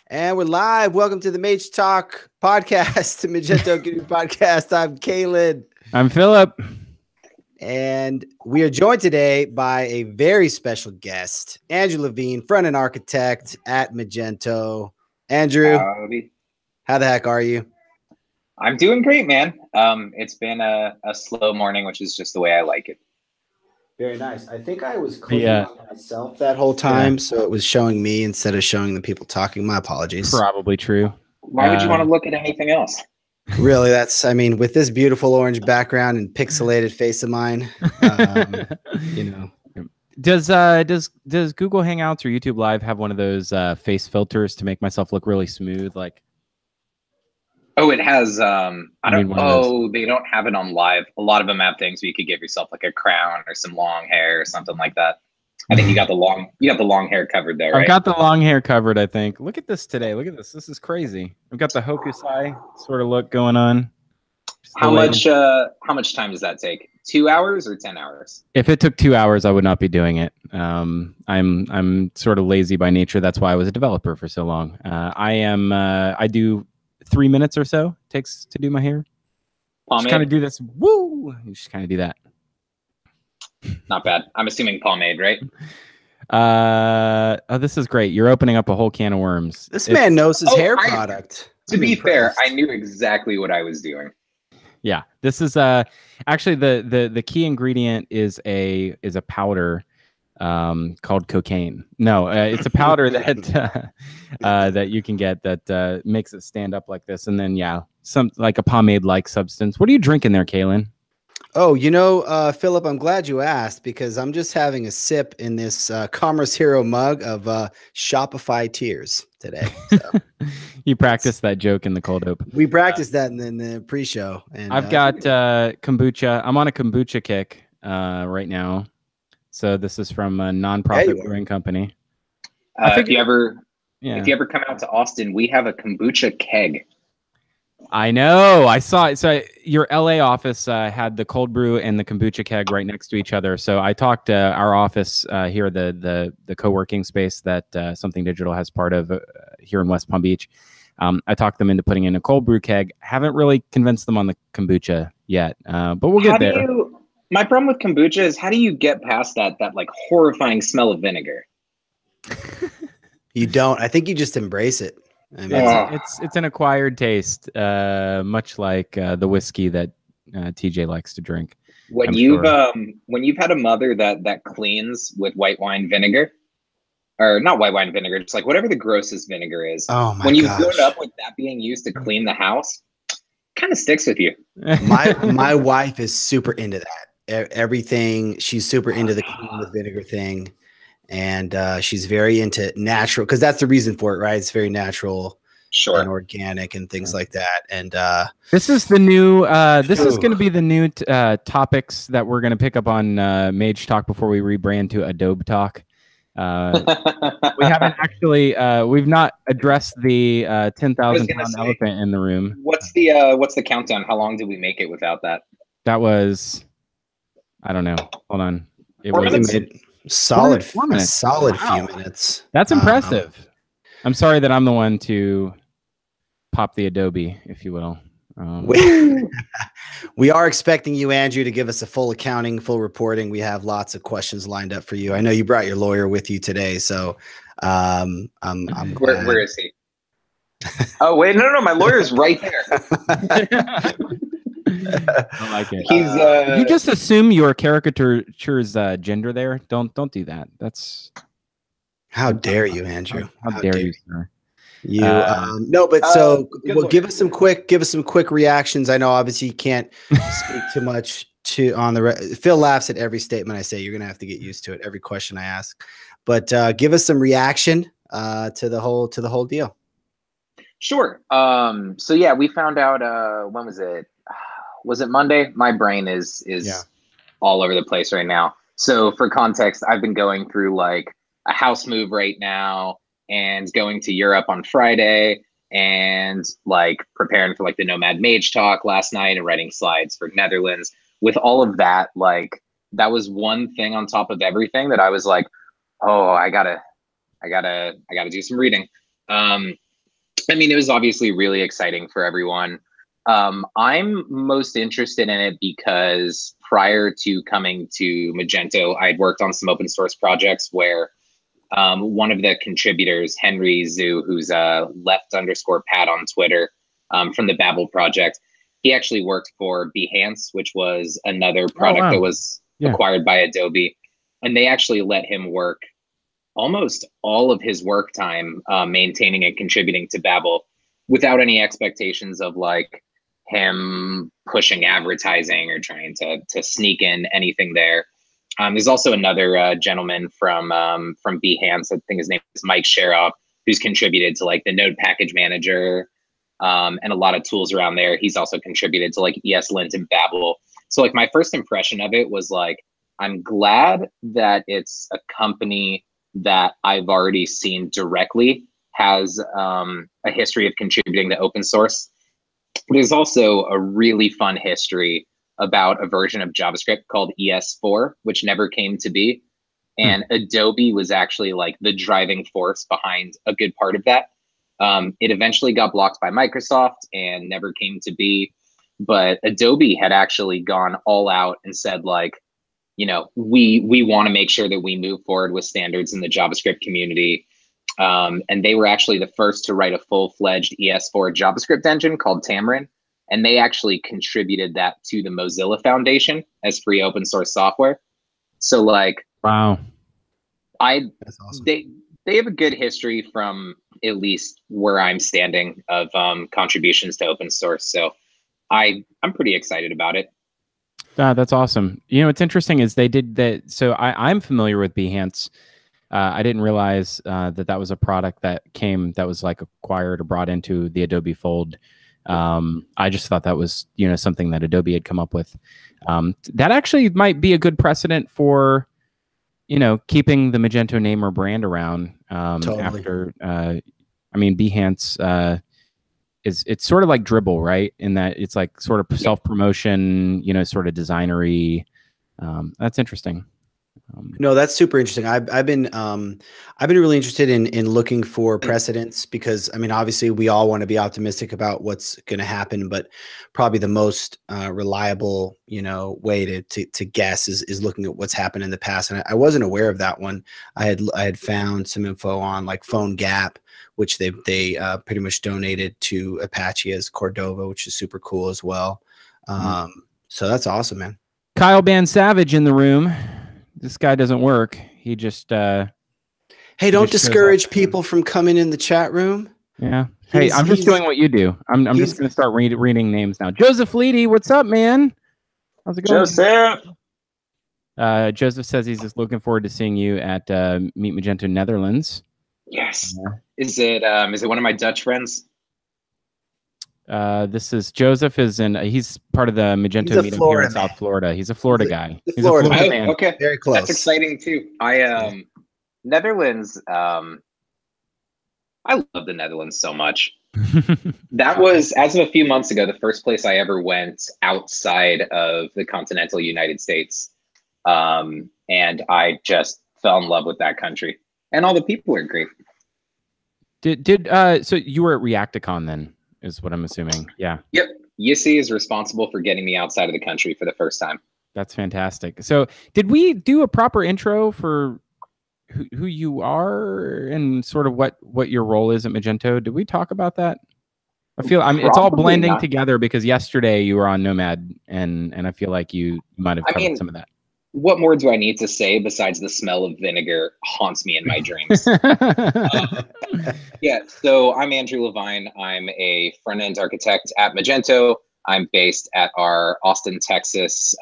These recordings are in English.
And we're live. Welcome to the Mage Talk podcast, the Magento Guru podcast. I'm Kalen. I'm Philip. And we are joined today by a very special guest, Andrew Levine, front-end architect at Magento. Andrew, Howdy. How the heck are you? I'm doing great, man. It's been a slow morning, which is just the way I like it. Very nice. I think I was clicking on myself that whole time, so it was showing me instead of showing the people talking. My apologies. Probably true. Why would you want to look at anything else? Really, I mean, with this beautiful orange background and pixelated face of mine, you know. Does Google Hangouts or YouTube Live have one of those face filters to make myself look really smooth? Like, oh, it has. I don't. Oh, they don't have it on live. A lot of them have things where you could give yourself like a crown or some long hair or something like that. I think you got the long hair covered there, right? I've got the long hair covered, I think. Look at this today. Look at this. This is crazy. I've got the Hokusai sort of look going on. How much time does that take? 2 hours or 10 hours? If it took 2 hours, I would not be doing it. I'm sort of lazy by nature. That's why I was a developer for so long. I do 3 minutes or so it takes to do my hair. Pomade? Just kind of do this. Woo! You just kind of do that. Not bad. I'm assuming pomade, right? Oh, this is great. You're opening up a whole can of worms. This man knows his hair product. To be fair, I knew exactly what I was doing. Yeah, this is actually the key ingredient is a powder called cocaine. No, it's a powder that that you can get that makes it stand up like this, and then some like a pomade like substance. What are you drinking there, Kalen? Oh, you know, Philip, I'm glad you asked because I'm just having a sip in this Commerce Hero mug of Shopify Tears today. So. You practiced that joke in the cold open. We practiced that in the pre-show. And I've got kombucha. I'm on a kombucha kick right now. So this is from a nonprofit brewing company. If you ever come out to Austin, we have a kombucha keg. I know. I saw it. So your LA office had the cold brew and the kombucha keg right next to each other. So I talked to our office here, the co-working space that Something Digital has part of here in West Palm Beach. I talked them into putting in a cold brew keg. Haven't really convinced them on the kombucha yet, but we'll get there. My problem with kombucha is how do you get past that like horrifying smell of vinegar? You don't. I think you just embrace it. I mean, it's an acquired taste, much like the whiskey that TJ likes to drink. When you've had a mother that cleans with white wine vinegar, or not white wine vinegar, just like whatever the grossest vinegar is. Oh my When you gosh. grown up with that being used to clean the house, kind of sticks with you. My wife is super into that. Everything, she's super into the clean with vinegar thing. And she's very into natural because that's the reason for it, right? It's very natural and organic and things like that. And this is the new this is going to be the new topics that we're going to pick up on Mage Talk before we rebrand to Adobe Talk. We haven't actually we've not addressed the 10,000-pound elephant in the room. What's the countdown? How long did we make it without that? That was, I don't know. Hold on. It 4 was minutes? Solid 4 minutes. Solid Wow. few minutes. That's impressive. I'm sorry that I'm the one to pop the Adobe, if you will. We are expecting you, Andrew, to give us a full accounting, full reporting. We have lots of questions lined up for you. I know you brought your lawyer with you today, so I'm where is he? Oh wait, no, my lawyer's right there. I like it. You just assume your caricature's gender there. Don't do that. That's how dare you, Andrew? How dare you, sir? No, but well, give us some quick reactions. I know obviously you can't speak too much on the Phil laughs at every statement I say. You're gonna have to get used to it, every question I ask. But give us some reaction to the whole deal. Sure. So yeah, we found out when was it? Was it Monday? My brain is all over the place right now. So for context, I've been going through like a house move right now and going to Europe on Friday and like preparing for like the Nomad Mage Talk last night and writing slides for Netherlands. With all of that, like that was one thing on top of everything that I was like, oh, I gotta do some reading. I mean, it was obviously really exciting for everyone. I'm most interested in it because prior to coming to Magento, I'd worked on some open source projects where one of the contributors, Henry Zhu, who's left_Pat on Twitter, from the Babel project, he actually worked for Behance, which was another product that was acquired by Adobe. And they actually let him work almost all of his work time maintaining and contributing to Babel without any expectations of like him pushing advertising or trying to sneak in anything there. There's also another gentleman from Behance, I think his name is Mike Sheroff, who's contributed to like the Node Package Manager and a lot of tools around there. He's also contributed to like ESLint and Babel. So like my first impression of it was like, I'm glad that it's a company that I've already seen directly has a history of contributing to open source. There's also a really fun history about a version of JavaScript called ES4, which never came to be. And Adobe was actually like the driving force behind a good part of that. It eventually got blocked by Microsoft and never came to be. But Adobe had actually gone all out and said like, you know, we want to make sure that we move forward with standards in the JavaScript community. And they were actually the first to write a full-fledged ES4 JavaScript engine called Xamarin. And they actually contributed that to the Mozilla Foundation as free open source software. So like, wow, that's awesome. They have a good history from at least where I'm standing of contributions to open source. So I'm pretty excited about it. That's awesome. You know, what's interesting is they did that. So I'm familiar with Behance. I didn't realize that was a product that was like acquired or brought into the Adobe fold. I just thought that was, you know, something that Adobe had come up with. That actually might be a good precedent for, you know, keeping the Magento name or brand around Totally. after. I mean, Behance it's sort of like Dribble, right? In that it's like sort of self-promotion, you know, sort of designery. That's interesting. No, that's super interesting. I've been really interested in looking for precedents because I mean, obviously we all want to be optimistic about what's going to happen, but probably the most reliable, you know, way to guess is looking at what's happened in the past. And I wasn't aware of that one. I had found some info on like PhoneGap, which they pretty much donated to Apache as Cordova, which is super cool as well. So that's awesome, man. Kyle Ban Savage in the room. This guy doesn't work. He just hey, don't discourage people from coming in the chat room. Yeah. Hey, I'm just doing what you do. I'm just going to start reading names now. Joseph Leedy, what's up, man? How's it going? Joseph. Joseph says he's just looking forward to seeing you at Meet Magento Netherlands. Yes. Is it one of my Dutch friends? This is Joseph. He's part of the Magento meetup here in South Florida. He's a Florida guy. He's a Florida man. Okay, very close. That's exciting too. Netherlands. I love the Netherlands so much. That was, as of a few months ago, the first place I ever went outside of the continental United States, and I just fell in love with that country, and all the people are great. So you were at Reacticon then? Is what I'm assuming. Yeah. Yep. Yissi is responsible for getting me outside of the country for the first time. That's fantastic. So did we do a proper intro for who you are and sort of what your role is at Magento? Did we talk about that? I feel it's all blending together because yesterday you were on Nomad and I feel like you might have covered some of that. What more do I need to say besides the smell of vinegar haunts me in my dreams? Yeah, so I'm Andrew Levine. I'm a front-end architect at Magento. I'm based at our Austin, Texas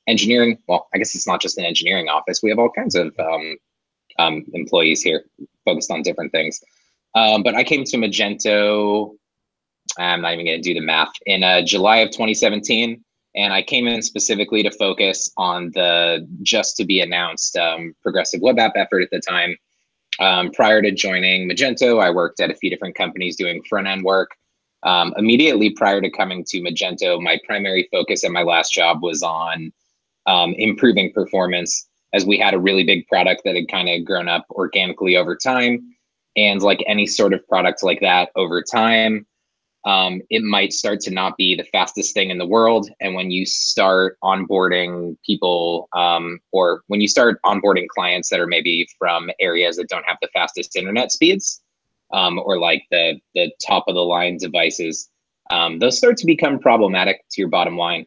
engineering. Well, I guess it's not just an engineering office. We have all kinds of employees here focused on different things. But I came to Magento, I'm not even going to do the math, in July of 2017. And I came in specifically to focus on the just to be announced progressive web app effort at the time. Prior to joining Magento, I worked at a few different companies doing front end work. Immediately prior to coming to Magento, my primary focus at my last job was on improving performance, as we had a really big product that had kind of grown up organically over time. And like any sort of product like that over time, it might start to not be the fastest thing in the world. And when you start onboarding people, or when you start onboarding clients that are maybe from areas that don't have the fastest internet speeds, or like the top of the line devices, those start to become problematic to your bottom line.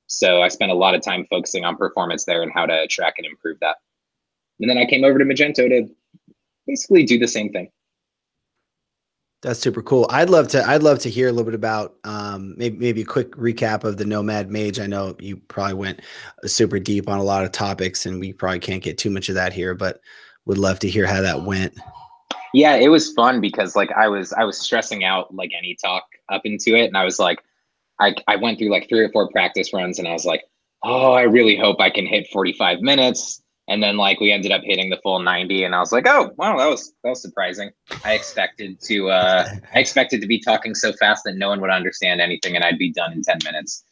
So I spent a lot of time focusing on performance there and how to track and improve that. And then I came over to Magento to basically do the same thing. That's super cool. I'd love to hear a little bit about maybe a quick recap of the Nomad Mage. I know you probably went super deep on a lot of topics, and we probably can't get too much of that here, but would love to hear how that went. Yeah, it was fun because like I was stressing out like any talk up into it, and I was like, I went through like 3 or 4 practice runs, and I was like, oh, I really hope I can hit 45 minutes. And then like we ended up hitting the full 90, and I was like, oh, wow, that was surprising. I expected to be talking so fast that no one would understand anything and I'd be done in 10 minutes.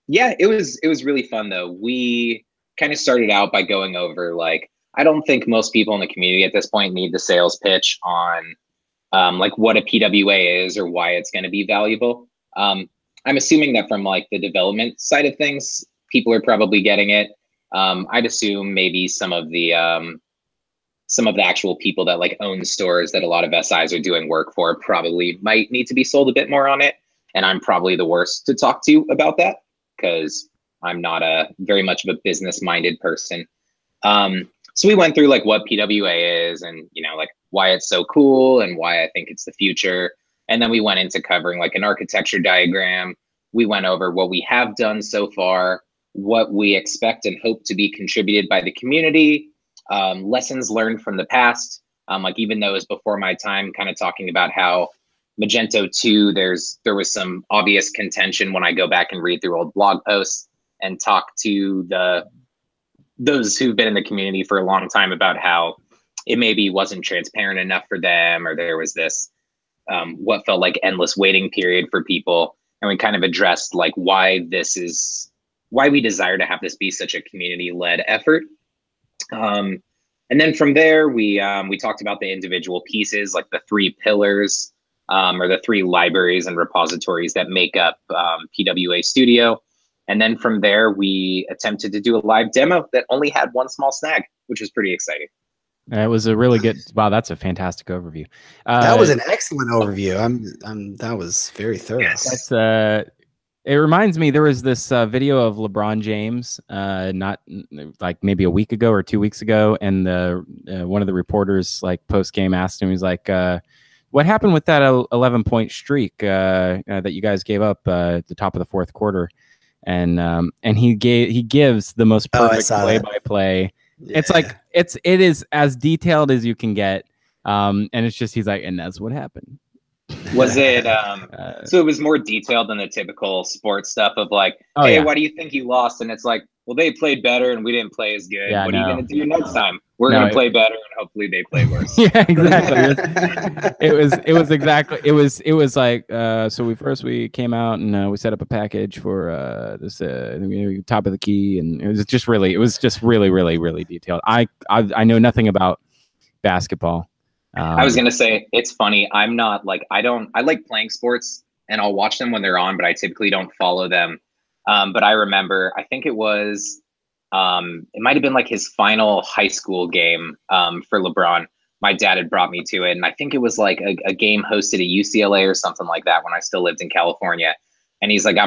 Yeah, it was really fun though. We kind of started out by going over like, I don't think most people in the community at this point need the sales pitch on like what a PWA is or why it's going to be valuable. I'm assuming that from like the development side of things, people are probably getting it. I'd assume maybe some of the actual people that like own stores that a lot of SIs are doing work for probably might need to be sold a bit more on it. And I'm probably the worst to talk to about that because I'm not a very much of a business minded person. So we went through like what PWA is and, you know, like why it's so cool and why I think it's the future. And then we went into covering like an architecture diagram. We went over what we have done so far, what we expect and hope to be contributed by the community, lessons learned from the past. Like even though it was before my time, kind of talking about how Magento 2, there was some obvious contention when I go back and read through old blog posts and talk to those who've been in the community for a long time about how it maybe wasn't transparent enough for them, or there was this what felt like endless waiting period for people. And we kind of addressed like why we desire to have this be such a community-led effort. And then from there, we talked about the individual pieces, like the 3 pillars, or the 3 libraries and repositories that make up PWA Studio. And then from there, we attempted to do a live demo that only had one small snag, which was pretty exciting. It was a really good. Wow, that's a fantastic overview. That was an excellent overview. That was very thorough. Yes. That's it reminds me, there was this video of LeBron James, not like maybe a week ago or 2 weeks ago, and one of the reporters like post game asked him, he's like, "What happened with that 11-point streak that you guys gave up at the top of the 4th quarter?" And he gives the most perfect play-by-play. Yeah. It's like it is as detailed as you can get, and it's just he's like, and that's what happened. Was it so it was more detailed than the typical sports stuff of like, hey, why do you think you lost? And it's like, well, they played better and we didn't play as good. Yeah, what are you gonna do next time? We're gonna play better and hopefully they play worse. Yeah, exactly. it was like so we came out and we set up a package for this top of the key, and it was just really detailed. I know nothing about basketball. I was going to say, it's funny. I'm not like, I like playing sports and I'll watch them when they're on, but I typically don't follow them. But I remember, I think it was, it might've been like his final high school game for LeBron. My dad had brought me to it. And I think it was like a game hosted at UCLA or something like that when I still lived in California. And he's like,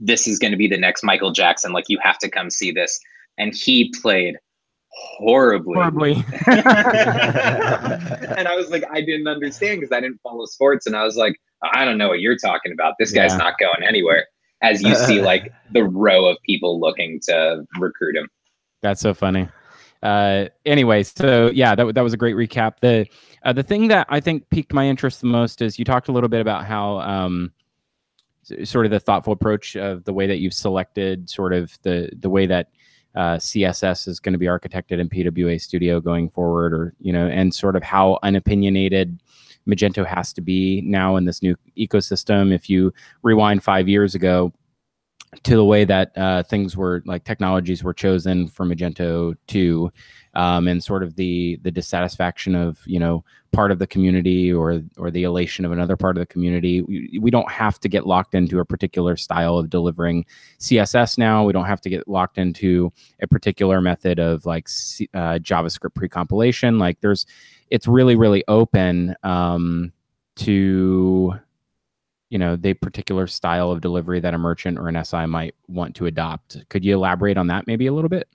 this is going to be the next Michael Jackson. Like, you have to come see this. And he played horribly. And I was like, I didn't understand because I didn't follow sports, and I was like, I don't know what you're talking about. This guy's not going anywhere. As you see like the row of people looking to recruit him. That's so funny. Anyway, so yeah, that was a great recap. The thing that I think piqued my interest the most is you talked a little bit about how sort of the thoughtful approach of the way that you've selected sort of the way that CSS is going to be architected in PWA Studio going forward, or, you know, and sort of how unopinionated Magento has to be now in this new ecosystem. If you rewind 5 years ago to the way that things were, like technologies were chosen for Magento 2, and sort of the dissatisfaction of, you know, part of the community or the elation of another part of the community. We don't have to get locked into a particular style of delivering CSS now. We don't have to get locked into a particular method of like JavaScript precompilation. Like it's really, really open to, you know, the particular style of delivery that a merchant or an SI might want to adopt. Could you elaborate on that maybe a little bit?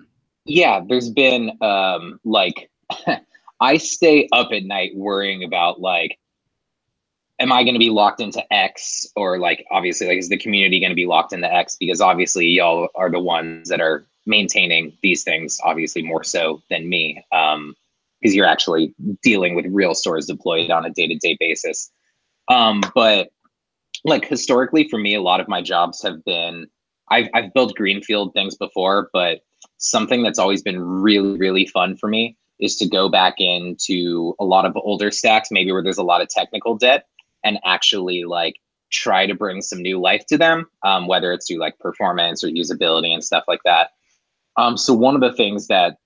Yeah, there's been like I stay up at night worrying about like, am I going to be locked into X, or like obviously like is the community going to be locked into X, because obviously y'all are the ones that are maintaining these things, obviously more so than me, because you're actually dealing with real stores deployed on a day-to-day basis. But like historically for me, a lot of my jobs have been, I've built greenfield things before, but something that's always been really, really fun for me is to go back into a lot of older stacks, maybe where there's a lot of technical debt, and actually like try to bring some new life to them, whether it's through like performance or usability and stuff like that. So one of the things that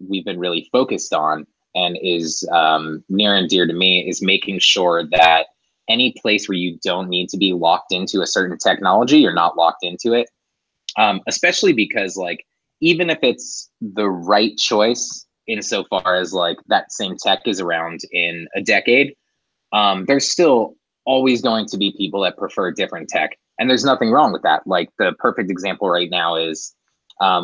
we've been really focused on and is near and dear to me is making sure that any place where you don't need to be locked into a certain technology, you're not locked into it. Especially because like, even if it's the right choice insofar as like that same tech is around in a decade, there's still always going to be people that prefer different tech. And there's nothing wrong with that. Like the perfect example right now is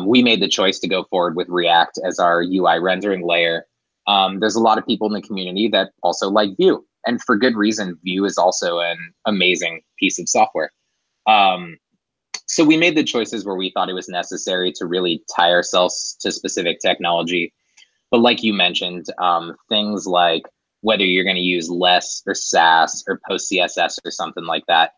we made the choice to go forward with React as our UI rendering layer. There's a lot of people in the community that also like Vue. And for good reason. Vue is also an amazing piece of software. So we made the choices where we thought it was necessary to really tie ourselves to specific technology. But like you mentioned, things like whether you're going to use less or Sass or post CSS or something like that,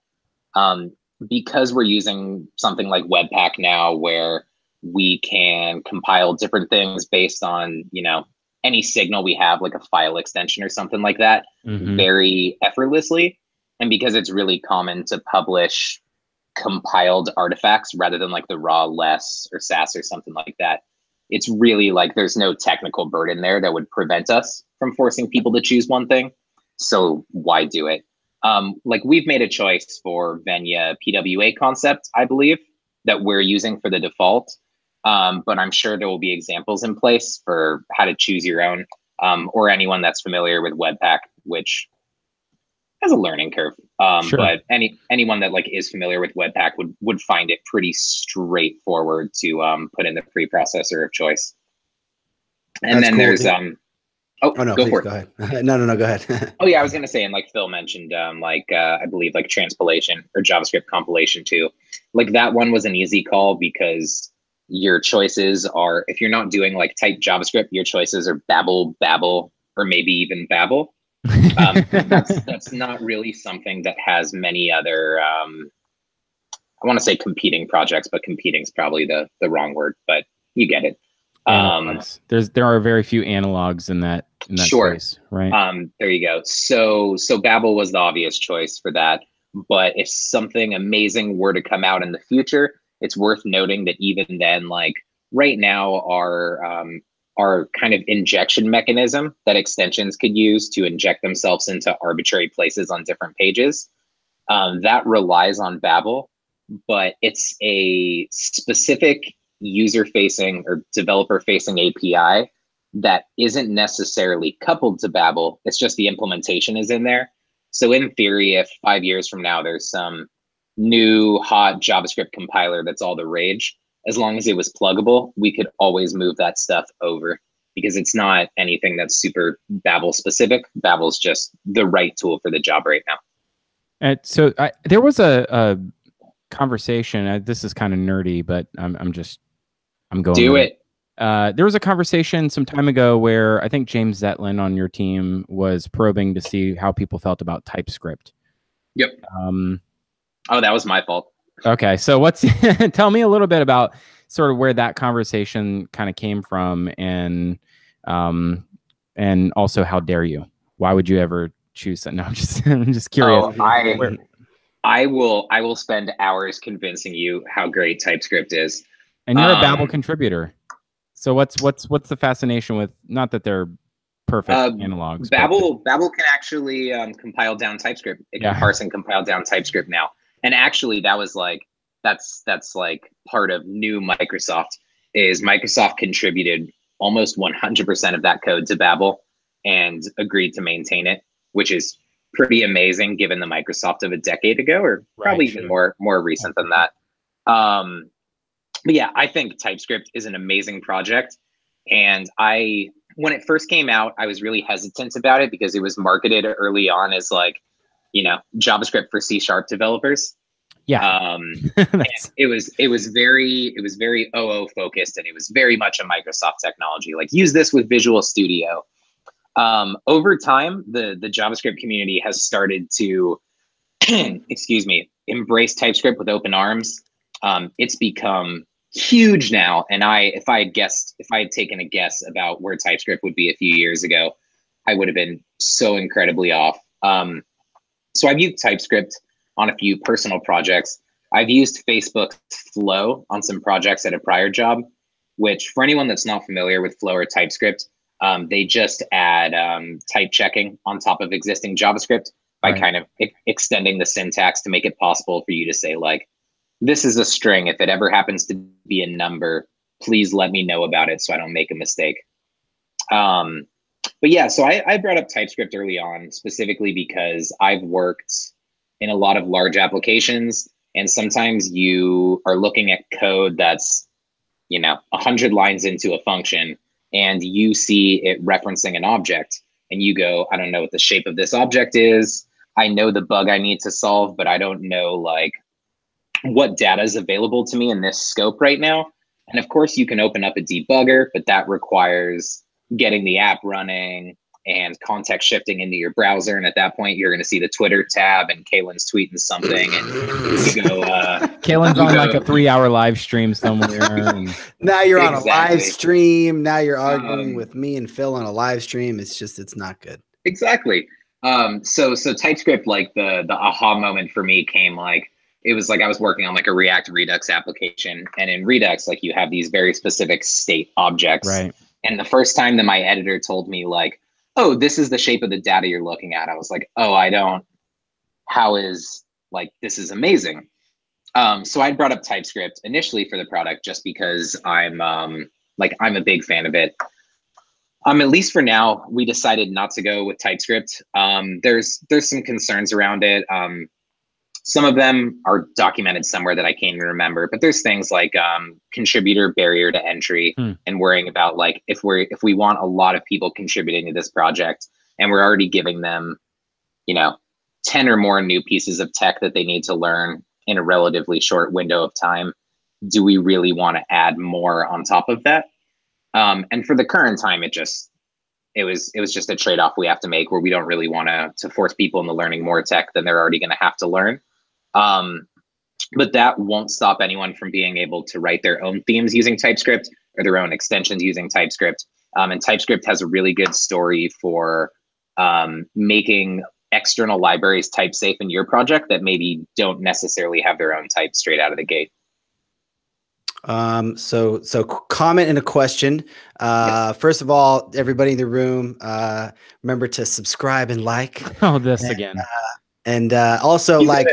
because we're using something like Webpack now, where we can compile different things based on, you know, any signal we have, like a file extension or something like that, very effortlessly. And because it's really common to publish compiled artifacts rather than like the raw less or Sass or something like that, it's really like there's no technical burden there that would prevent us from forcing people to choose one thing. So why do it? Like we've made a choice for Venya PWA concept, I believe, that we're using for the default. But I'm sure there will be examples in place for how to choose your own, or anyone that's familiar with Webpack, which has a learning curve. Sure. But anyone that like is familiar with Webpack would find it pretty straightforward to put in the preprocessor of choice. And that's then cool. There's oh no, go for it. Go ahead. No, go ahead. Oh yeah, I was gonna say, and like Phil mentioned, I believe like transpilation or JavaScript compilation too. Like that one was an easy call because your choices are, if you're not doing like type JavaScript, your choices are Babel, or maybe even Babel. That's not really something that has many other, I want to say competing projects, but competing is probably the wrong word, but you get it. There are very few analogs in that sure. space, right? There you go. So Babel was the obvious choice for that. But if something amazing were to come out in the future, it's worth noting that even then, like right now, our kind of injection mechanism that extensions could use to inject themselves into arbitrary places on different pages, that relies on Babel, but it's a specific user-facing or developer-facing API that isn't necessarily coupled to Babel. It's just the implementation is in there. So in theory, if 5 years from now, there's some new hot JavaScript compiler that's all the rage, as long as it was pluggable, we could always move that stuff over because it's not anything that's super Babel specific. Babel's just the right tool for the job right now. And so there was a conversation. This is kind of nerdy, but I'm going. Do it. There was a conversation some time ago where I think James Zetlin on your team was probing to see how people felt about TypeScript. Yep. Oh, that was my fault. Okay, so tell me a little bit about sort of where that conversation kind of came from, and also how dare you? Why would you ever choose that? No, I'm just curious. Oh, I will spend hours convincing you how great TypeScript is. And you're a Babel contributor. So what's the fascination with, not that they're perfect analogs? Babel can actually compile down TypeScript. It can parse and compile down TypeScript now. And actually, that was like that's like part of new Microsoft. Is Microsoft contributed almost 100% of that code to Babel and agreed to maintain it, which is pretty amazing given the Microsoft of a decade ago, or probably even more recent than that. But yeah, I think TypeScript is an amazing project. And when it first came out, I was really hesitant about it because it was marketed early on as like, you know, JavaScript for C# developers. Yeah. It was very OO focused, and it was very much a Microsoft technology. Like, use this with Visual Studio. Over time, the JavaScript community has started to, excuse me, embrace TypeScript with open arms. It's become huge now. And if I had taken a guess about where TypeScript would be a few years ago, I would have been so incredibly off. So I've used TypeScript on a few personal projects. I've used Facebook's Flow on some projects at a prior job, which, for anyone that's not familiar with Flow or TypeScript, they just add type checking on top of existing JavaScript by kind of extending the syntax to make it possible for you to say, like, this is a string. If it ever happens to be a number, please let me know about it so I don't make a mistake. But yeah, so I brought up TypeScript early on, specifically because I've worked in a lot of large applications, and sometimes you are looking at code that's, you know, 100 lines into a function, and you see it referencing an object, and you go, I don't know what the shape of this object is. I know the bug I need to solve, but I don't know, like, what data is available to me in this scope right now. And of course, you can open up a debugger, but that requires getting the app running and context shifting into your browser. And at that point, you're going to see the Twitter tab and Kaylin's tweeting something, and you go. Kaylin's on like a 3-hour live stream somewhere. And now you're on a live stream. Now you're arguing with me and Phil on a live stream. It's not good. Exactly. So TypeScript, like the aha moment for me came like, it was like I was working on like a React Redux application, and in Redux, like, you have these very specific state objects. Right. And the first time that my editor told me, like, oh, this is the shape of the data you're looking at, I was like, oh, this is amazing. So I brought up TypeScript initially for the product just because I'm a big fan of it. At least for now, we decided not to go with TypeScript. There's some concerns around it. Some of them are documented somewhere that I can't even remember, but there's things like contributor barrier to entry and worrying about, like, if we want a lot of people contributing to this project and we're already giving them, you know, 10 or more new pieces of tech that they need to learn in a relatively short window of time, do we really want to add more on top of that? And for the current time, it was just a trade-off we have to make, where we don't really want to force people into learning more tech than they're already going to have to learn. But that won't stop anyone from being able to write their own themes using TypeScript or their own extensions using TypeScript. And TypeScript has a really good story for making external libraries type safe in your project that maybe don't necessarily have their own type straight out of the gate. So comment and a question. First of all, everybody in the room, remember to subscribe and like. Oh, this again. And also, like,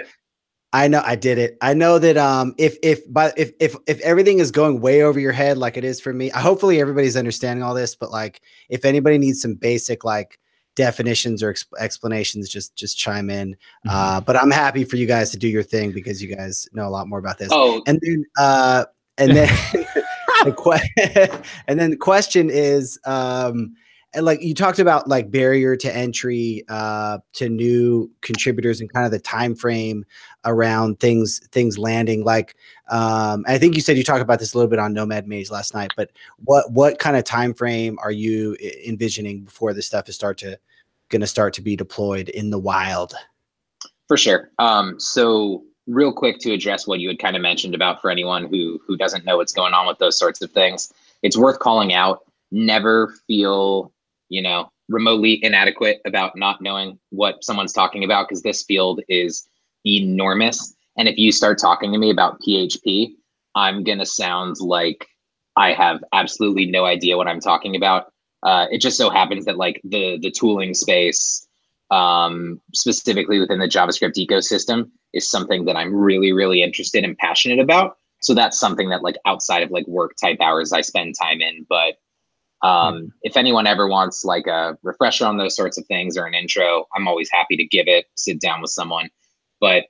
I know I did it. I know that if everything is going way over your head like it is for me, hopefully everybody's understanding all this. But like, if anybody needs some basic like definitions or explanations, just chime in. But I'm happy for you guys to do your thing because you guys know a lot more about this. Oh, and then the question is, and like you talked about like barrier to entry to new contributors and kind of the time frame around things landing. Like I think you said you talked about this a little bit on Nomad Maze last night, but what kind of time frame are you envisioning before this stuff is going to start to be deployed in the wild? For sure. So real quick, to address what you had kind of mentioned about, for anyone who doesn't know what's going on with those sorts of things, it's worth calling out. Never feel, you know, remotely inadequate about not knowing what someone's talking about, because this field is enormous. And if you start talking to me about PHP, I'm going to sound like I have absolutely no idea what I'm talking about. It just so happens that like the tooling space, specifically within the JavaScript ecosystem, is something that I'm really, really interested and passionate about. So that's something that like outside of like work type hours I spend time in. But if anyone ever wants like a refresher on those sorts of things or an intro, I'm always happy to give it, sit down with someone. But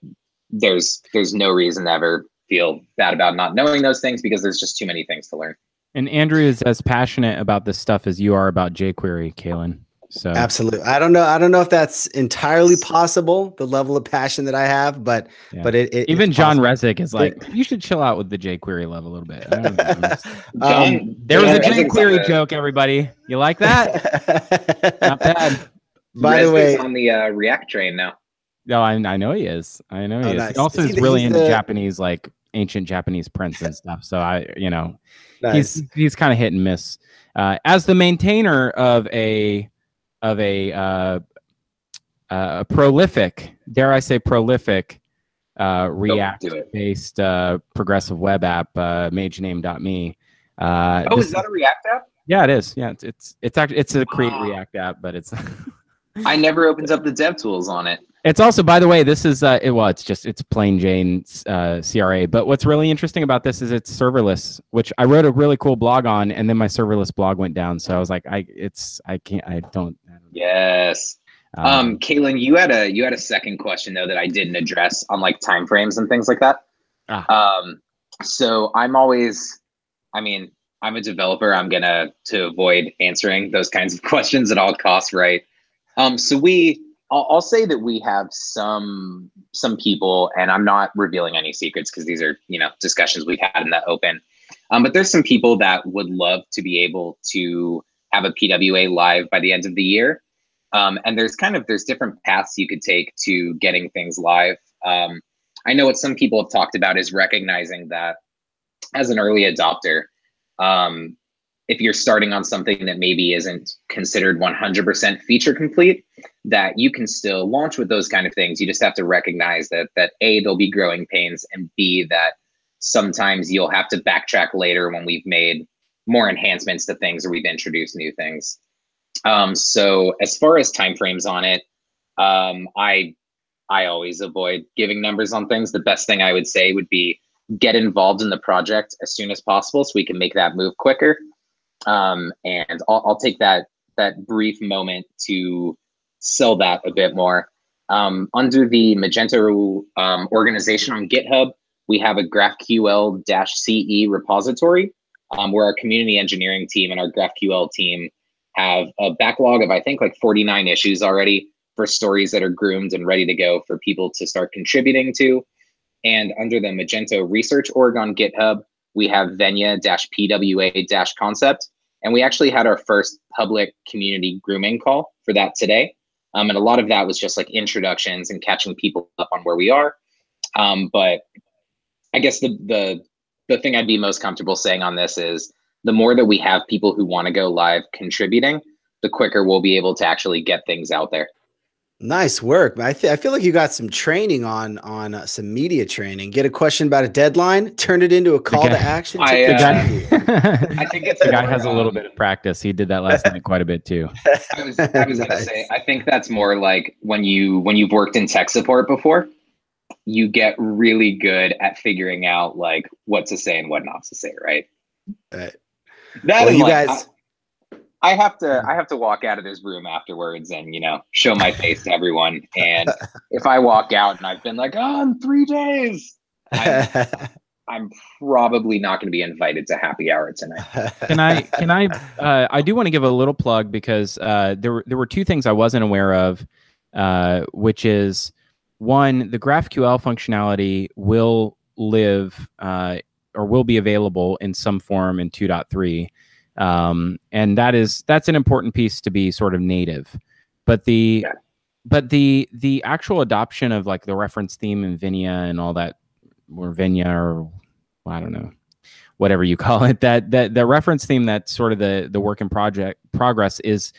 there's no reason to ever feel bad about not knowing those things, because there's just too many things to learn. And Andrew is as passionate about this stuff as you are about jQuery, Kalen. So absolutely. I don't know if that's entirely possible, the level of passion that I have, but it even John Resnick is like, you should chill out with the jQuery love a little bit. I don't know. There was a jQuery joke, everybody. You like that? Not bad. By the way, on the React train now. No, I know he is. I know he is. Nice. He also is really into Japanese, like ancient Japanese prints and stuff. So nice. he's kind of hit and miss. As the maintainer of a prolific, dare I say prolific, React-based progressive web app, magename.me. Is that a React app? Yeah, it is. Yeah, it's actually a Create React app, but it's. I never opens up the dev tools on it. It's also, by the way, this is it's plain Jane CRA. But what's really interesting about this is it's serverless, which I wrote a really cool blog on, and then my serverless blog went down. So I was like, I don't. Yes. Kalen, you had a second question though that I didn't address on like timeframes and things like that. So I'm a developer. I'm to avoid answering those kinds of questions at all costs, right? So I'll say that we have some people, and I'm not revealing any secrets because these are, discussions we've had in the open. But there's some people that would love to be able to have a PWA live by the end of the year. And there's different paths you could take to getting things live. I know what some people have talked about is recognizing that as an early adopter, if you're starting on something that maybe isn't considered 100% feature complete, that you can still launch with those kind of things. You just have to recognize that A, there'll be growing pains, and B, that sometimes you'll have to backtrack later when we've made more enhancements to things or we've introduced new things. So as far as timeframes on it, I always avoid giving numbers on things. The best thing I would say would be get involved in the project as soon as possible so we can make that move quicker. And I'll take that brief moment to sell that a bit more. Under the Magento organization on GitHub, we have a GraphQL-CE repository where our community engineering team and our GraphQL team have a backlog of, I think, like 49 issues already for stories that are groomed and ready to go for people to start contributing to. And under the Magento research org on GitHub, we have Venya-PWA-concept. And we actually had our first public community grooming call for that today. And a lot of that was just like introductions and catching people up on where we are. But I guess the thing I'd be most comfortable saying on this is the more that we have people who want to go live contributing, the quicker we'll be able to actually get things out there. Nice work. I feel like you got some training on some media training. Get a question about a deadline, turn it into a call to action. I think it's the guy has a little bit of practice. He did that last night quite a bit too. I was gonna say, I think that's more like when you've worked in tech support before, you get really good at figuring out like what to say and what not to say, right? Right. That well, you guys. I have to walk out of this room afterwards and, show my face to everyone. And if I walk out and I've been like, in 3 days, I'm probably not going to be invited to happy hour tonight. I do want to give a little plug because there were two things I wasn't aware of, which is one, the GraphQL functionality will live or will be available in some form in 2.3. And that's an important piece to be sort of native, but the actual adoption of like the reference theme in Venya and all that, or Venya, or I don't know, whatever you call it, that the reference theme, that's sort of the work in progress, is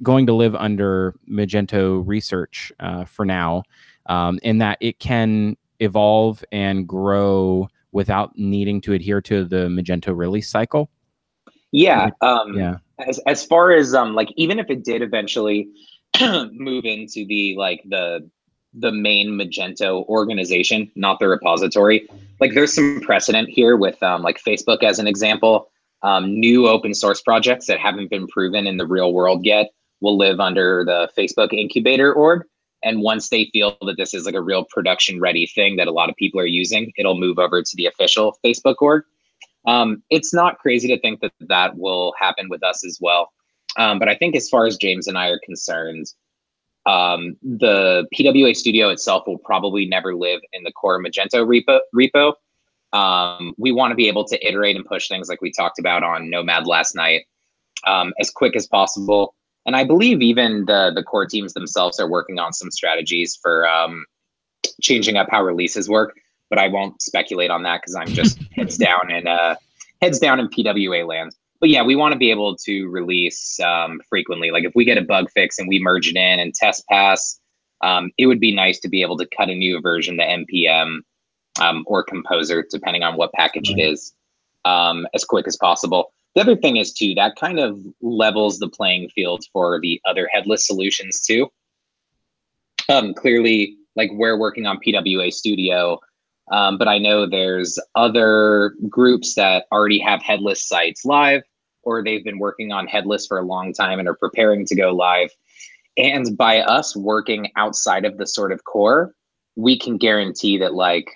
going to live under Magento research for now, in that it can evolve and grow without needing to adhere to the Magento release cycle. Yeah. Yeah. As far as like, even if it did eventually move into the main Magento organization, not the repository, like there's some precedent here with like Facebook as an example. New open source projects that haven't been proven in the real world yet will live under the Facebook incubator org. And once they feel that this is like a real production ready thing that a lot of people are using, it'll move over to the official Facebook org. It's not crazy to think that that will happen with us as well. But I think as far as James and I are concerned, the PWA studio itself will probably never live in the core Magento repo. We want to be able to iterate and push things like we talked about on Nomad last night as quick as possible. And I believe even the core teams themselves are working on some strategies for changing up how releases work. But I won't speculate on that because I'm just heads down in PWA land. But yeah, we want to be able to release frequently. Like if we get a bug fix and we merge it in and test pass, it would be nice to be able to cut a new version to NPM or Composer, depending on what package it is, as quick as possible. The other thing is too, that kind of levels the playing field for the other headless solutions too. Clearly, like we're working on PWA Studio, but I know there's other groups that already have headless sites live, or they've been working on headless for a long time and are preparing to go live. And by us working outside of the sort of core, we can guarantee that like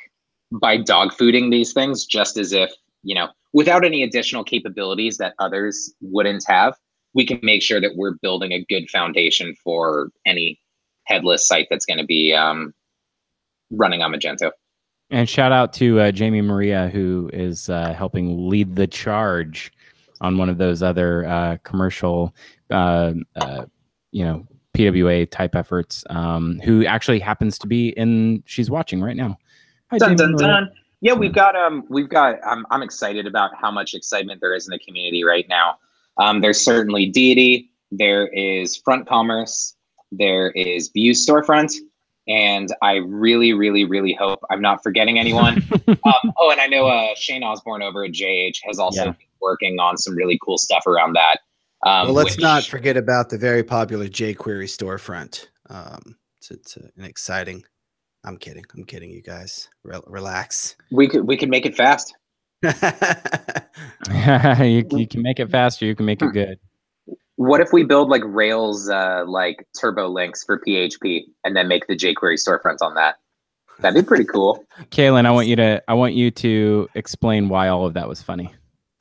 by dogfooding these things, just as if, you know, without any additional capabilities that others wouldn't have, we can make sure that we're building a good foundation for any headless site that's going to be running on Magento. And shout out to Jamie Maria, who is helping lead the charge on one of those other commercial, you know, PWA type efforts. Who actually happens to be she's watching right now. Hi, dun, Jamie dun, Maria. dun. Yeah, we've got. I'm excited about how much excitement there is in the community right now. There's certainly Deity. There is Front Commerce. There is Vue Storefront. And I really, really, really hope I'm not forgetting anyone. Oh, and I know Shane Osborne over at JH has also been working on some really cool stuff around that. Well, let's not forget about the very popular jQuery storefront. It's an exciting. I'm kidding, you guys. Relax. We could make it fast. You can make it faster. You can make it good. What if we build like Rails like turbo links for PHP and then make the jQuery storefront on that? That'd be pretty cool. Kaylin, I want you to explain why all of that was funny.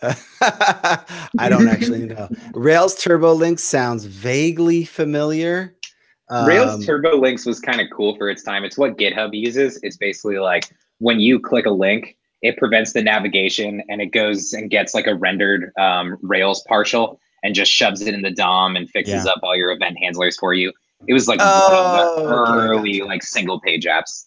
I don't actually know. Rails turbo links sounds vaguely familiar. Rails turbo links was kind of cool for its time. It's what GitHub uses. It's basically like when you click a link, it prevents the navigation and it goes and gets like a rendered Rails partial and just shoves it in the DOM and fixes up all your event handlers for you. It was like one of the early like single page apps.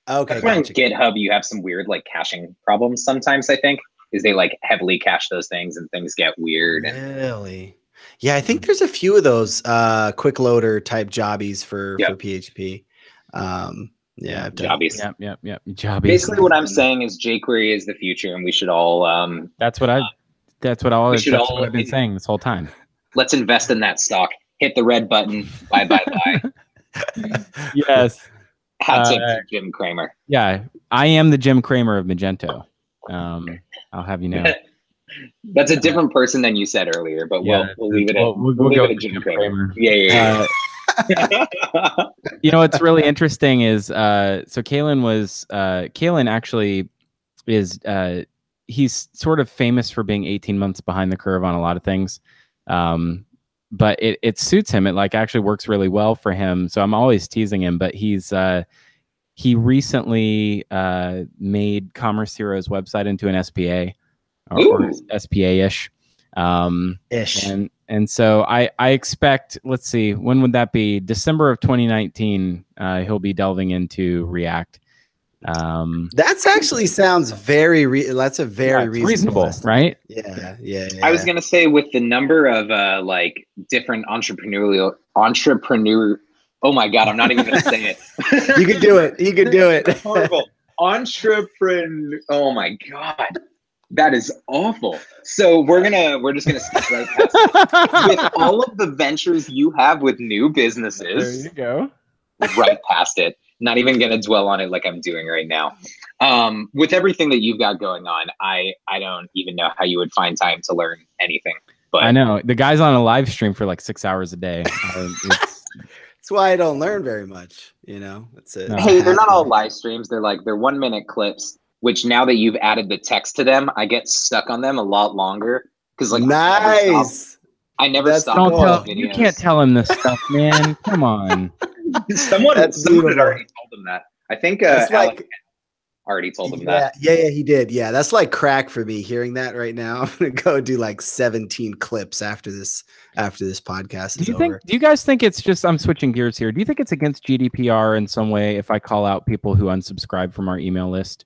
Okay. That's why in GitHub you have some weird like caching problems sometimes, I think, is they like heavily cache those things and things get weird. Really? Yeah, I think there's a few of those quick loader type jobbies for PHP. Yeah, jobbies. Yep. Jobbies. Basically what I'm saying is jQuery is the future and we should all That's what I've been saying this whole time. Let's invest in that stock. Hit the red button. Buy. Yes. Hat tip to Jim Cramer. Yeah, I am the Jim Cramer of Magento. I'll have you know. That's a different person than you said earlier, but we'll leave it at we'll leave it at Jim Cramer. Yeah. You know what's really interesting is so Kaylin actually is he's sort of famous for being 18 months behind the curve on a lot of things. But it suits him. It like actually works really well for him. So I'm always teasing him, but he recently made Commerce Hero's website into an SPA or SPA-ish. And so I expect, let's see, when would that be? December of 2019, he'll be delving into React. That's actually sounds very that's a very reasonable, right? Yeah. I was gonna say with the number of like different entrepreneur. Oh my god, I'm not even gonna say it. You can do it. Horrible entrepreneur. Oh my god. That is awful. So we're just gonna skip right past it. With all of the ventures you have with new businesses. There you go. Right past it. Not even gonna dwell on it like I'm doing right now. With everything that you've got going on, I don't even know how you would find time to learn anything. But I know the guy's on a live stream for like 6 hours a day. That's why I don't learn very much. You know, it's a, hey, they're not all live streams. They're 1-minute clips. Which now that you've added the text to them, I get stuck on them a lot longer because like nice. I never stop. Don't tell, you can't tell him this stuff, man. Come on. Someone had already told him that. I think Alex already told him that. Yeah, he did. Yeah, that's like crack for me hearing that right now. I'm gonna go do like 17 clips after this podcast is over. Do you guys think it's just, I'm switching gears here. Do you think it's against GDPR in some way if I call out people who unsubscribe from our email list?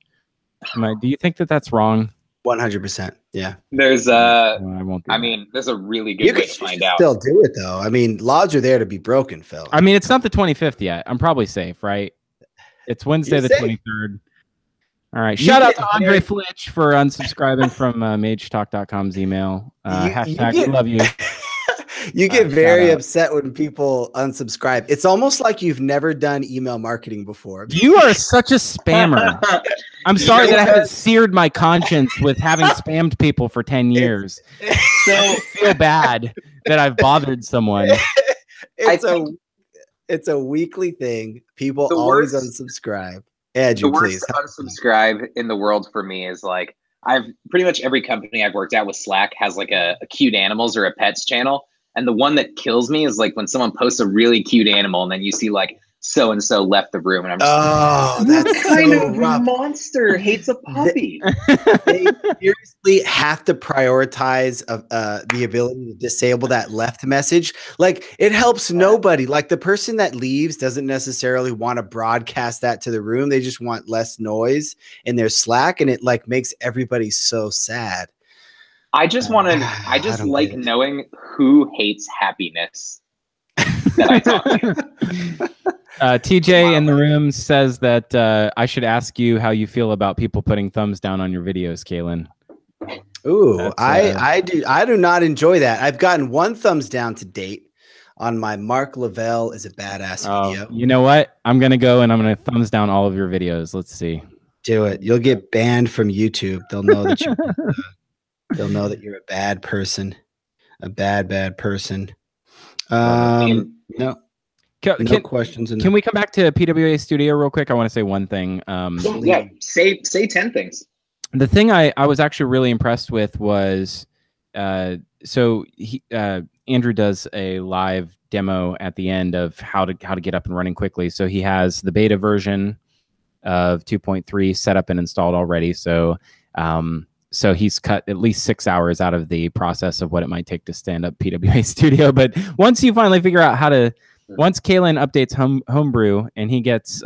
Do you think that that's wrong? 100%. Yeah. There's I won't do I mean, there's a really good way to find out. Still do it though. I mean, laws are there to be broken, Phil. I mean, it's not the 25th yet. I'm probably safe, right? It's Wednesday the 23rd. All right. Shout out to Andre Flitch for unsubscribing from magetalk.com's email. Hashtag we love you. You get very upset when people unsubscribe. It's almost like you've never done email marketing before. You are such a spammer. I'm sorry that I haven't seared my conscience with having spammed people for 10 years. So I feel bad that I've bothered someone. It's a weekly thing. People always unsubscribe. Andrew, please. The worst unsubscribe in the world for me is like, I've pretty much every company I've worked at with Slack has like a cute animals or a pets channel. And the one that kills me is like when someone posts a really cute animal and then you see like so-and-so left the room and I'm just that's kind so of rough. Monster hates a puppy. They seriously have to prioritize the ability to disable that left message. Like it helps nobody. Like the person that leaves doesn't necessarily want to broadcast that to the room. They just want less noise in their Slack and it like makes everybody so sad. I just like knowing who hates happiness that I talk to. TJ in the room says that I should ask you how you feel about people putting thumbs down on your videos, Kaylin. Ooh, I do not enjoy that. I've gotten 1 thumbs down to date on my Mark Lavelle is a badass video. You know what? I'm gonna go and I'm gonna thumbs down all of your videos. Let's see. Do it. You'll get banned from YouTube. They'll know that you. They'll know that you're a bad person, a bad person. No. No questions. Can we come back to PWA Studio real quick? I want to say one thing. Yeah, say 10 things. The thing I was actually really impressed with was, Andrew does a live demo at the end of how to get up and running quickly. So he has the beta version of 2.3 set up and installed already. So he's cut at least 6 hours out of the process of what it might take to stand up PWA Studio. But once you finally figure out how to, once Kaylin updates Homebrew and he gets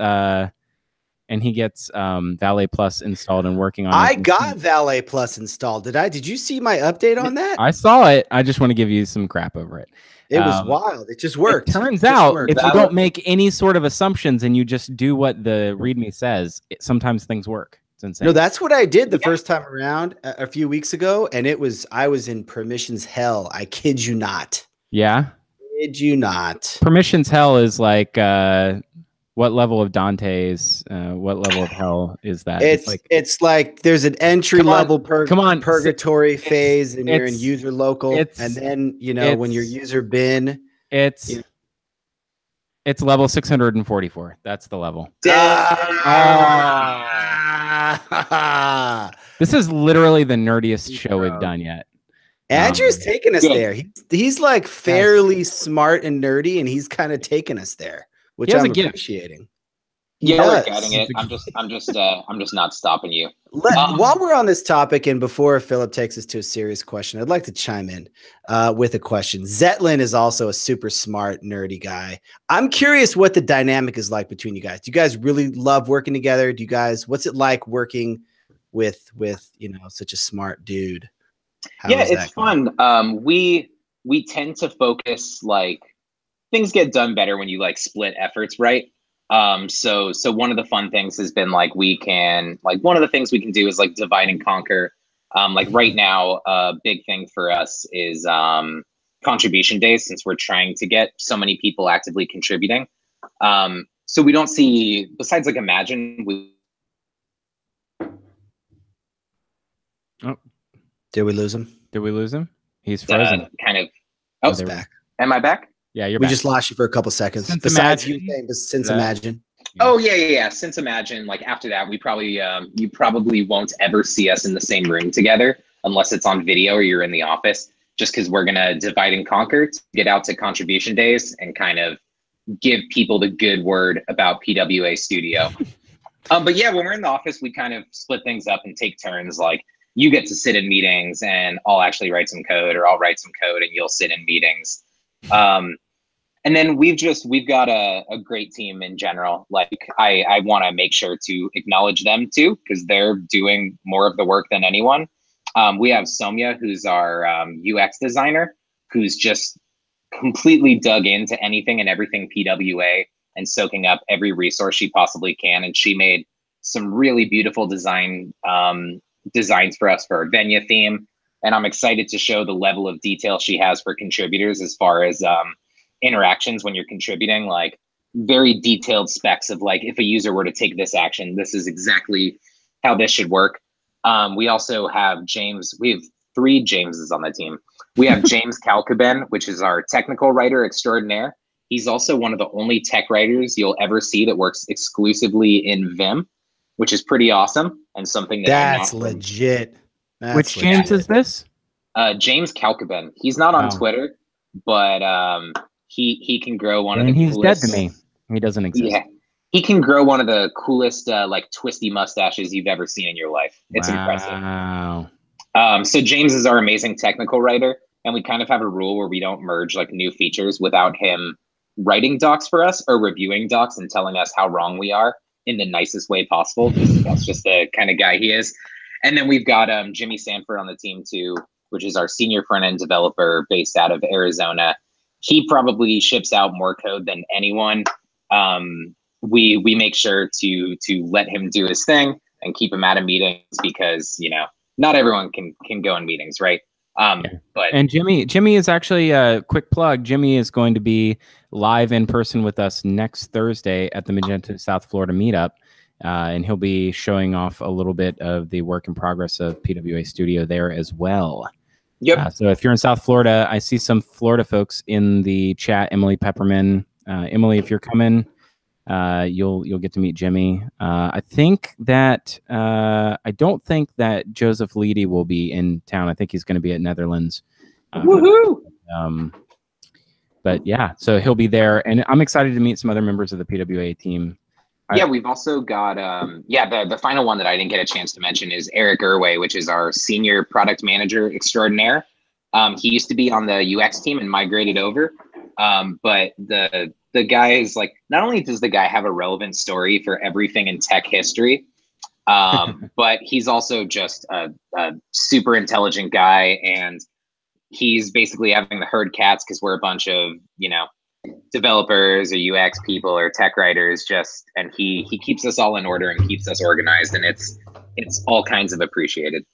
Valet Plus installed and working on it. I got Valet Plus installed. Did you see my update on that? I saw it. I just want to give you some crap over it. It was wild. It just worked. It turns out if you don't make any sort of assumptions and you just do what the README says, sometimes things work. It's insane. No, that's what I did the first time around a few weeks ago, and I was in permissions hell. I kid you not. Yeah? Kid you not. Permissions hell is like what level of Dante's? What level of hell is that? It's like there's an entry level purgatory phase, and you're in user local, and then when your user bin, it's level 644. That's the level. This is literally the nerdiest show we've done yet. Andrew's taking us there. He's like fairly smart and nerdy, and he's kind of taking us there, which I'm appreciating. Yeah, we're getting it. I'm just not stopping you. While we're on this topic, and before Philip takes us to a serious question, I'd like to chime in with a question. Zetlin is also a super smart, nerdy guy. I'm curious what the dynamic is like between you guys. Do you guys really love working together? What's it like working with such a smart dude? It's fun. We tend to focus, like, things get done better when you like split efforts, right? So one of the fun things has been like one of the things we can do is like divide and conquer. Like right now, a big thing for us is contribution days, since we're trying to get so many people actively contributing. So we don't see, besides like Imagine, Oh, did we lose him? Did we lose him? He's frozen. Kind of. Oh, he's back. Am I back? Yeah, you're we back. just lost you for a couple seconds. Since Besides Imagine, you saying, since Imagine. Yeah. Oh yeah. Since Imagine, like after that, we probably you probably won't ever see us in the same room together unless it's on video or you're in the office. Just because we're gonna divide and conquer to get out to contribution days and kind of give people the good word about PWA Studio. But yeah, when we're in the office, we kind of split things up and take turns. Like you get to sit in meetings and I'll actually write some code, or I'll write some code and you'll sit in meetings. And then we've got a great team in general. Like I want to make sure to acknowledge them too, because they're doing more of the work than anyone. We have Somya, who's our UX designer, who's just completely dug into anything and everything PWA and soaking up every resource she possibly can. And she made some really beautiful designs for us for our Venya theme. And I'm excited to show the level of detail she has for contributors as far as interactions when you're contributing, like very detailed specs of like, if a user were to take this action, this is exactly how this should work. We also have James. We have 3 Jameses on the team. We have James Kalkaben, which is our technical writer extraordinaire. He's also one of the only tech writers you'll ever see that works exclusively in Vim, which is pretty awesome and something that's legit. Which James is this? James Kalkaben. He's not on Twitter, but he can grow one of the he's coolest. Dead to me. He doesn't exist. Yeah. He can grow one of the coolest, like twisty mustaches you've ever seen in your life. It's impressive. Wow. So James is our amazing technical writer, and we kind of have a rule where we don't merge like new features without him writing docs for us or reviewing docs and telling us how wrong we are in the nicest way possible, because that's just the kind of guy he is. And then we've got Jimmy Sanford on the team too, which is our senior front-end developer based out of Arizona. He probably ships out more code than anyone. We make sure to let him do his thing and keep him out of meetings because, you know, not everyone can go in meetings, right? And Jimmy is actually a quick plug. Jimmy is going to be live in person with us next Thursday at the Magenta South Florida meetup. And he'll be showing off a little bit of the work in progress of PWA Studio there as well. Yep. So if you're in South Florida, I see some Florida folks in the chat. Emily Pepperman. Emily, if you're coming, you'll get to meet Jimmy. I think that I don't think that Joseph Leedy will be in town. I think he's going to be at Netherlands. Woohoo! But yeah, so he'll be there, and I'm excited to meet some other members of the PWA team. Yeah, we've also got the final one that I didn't get a chance to mention is Eric Irway, which is our senior product manager extraordinaire. He used to be on the UX team and migrated over, but the guy is like, not only does the guy have a relevant story for everything in tech history, but he's also just a super intelligent guy, and he's basically having the herd cats because we're a bunch of, you know, developers or UX people or tech writers, and he keeps us all in order and keeps us organized, and it's all kinds of appreciated.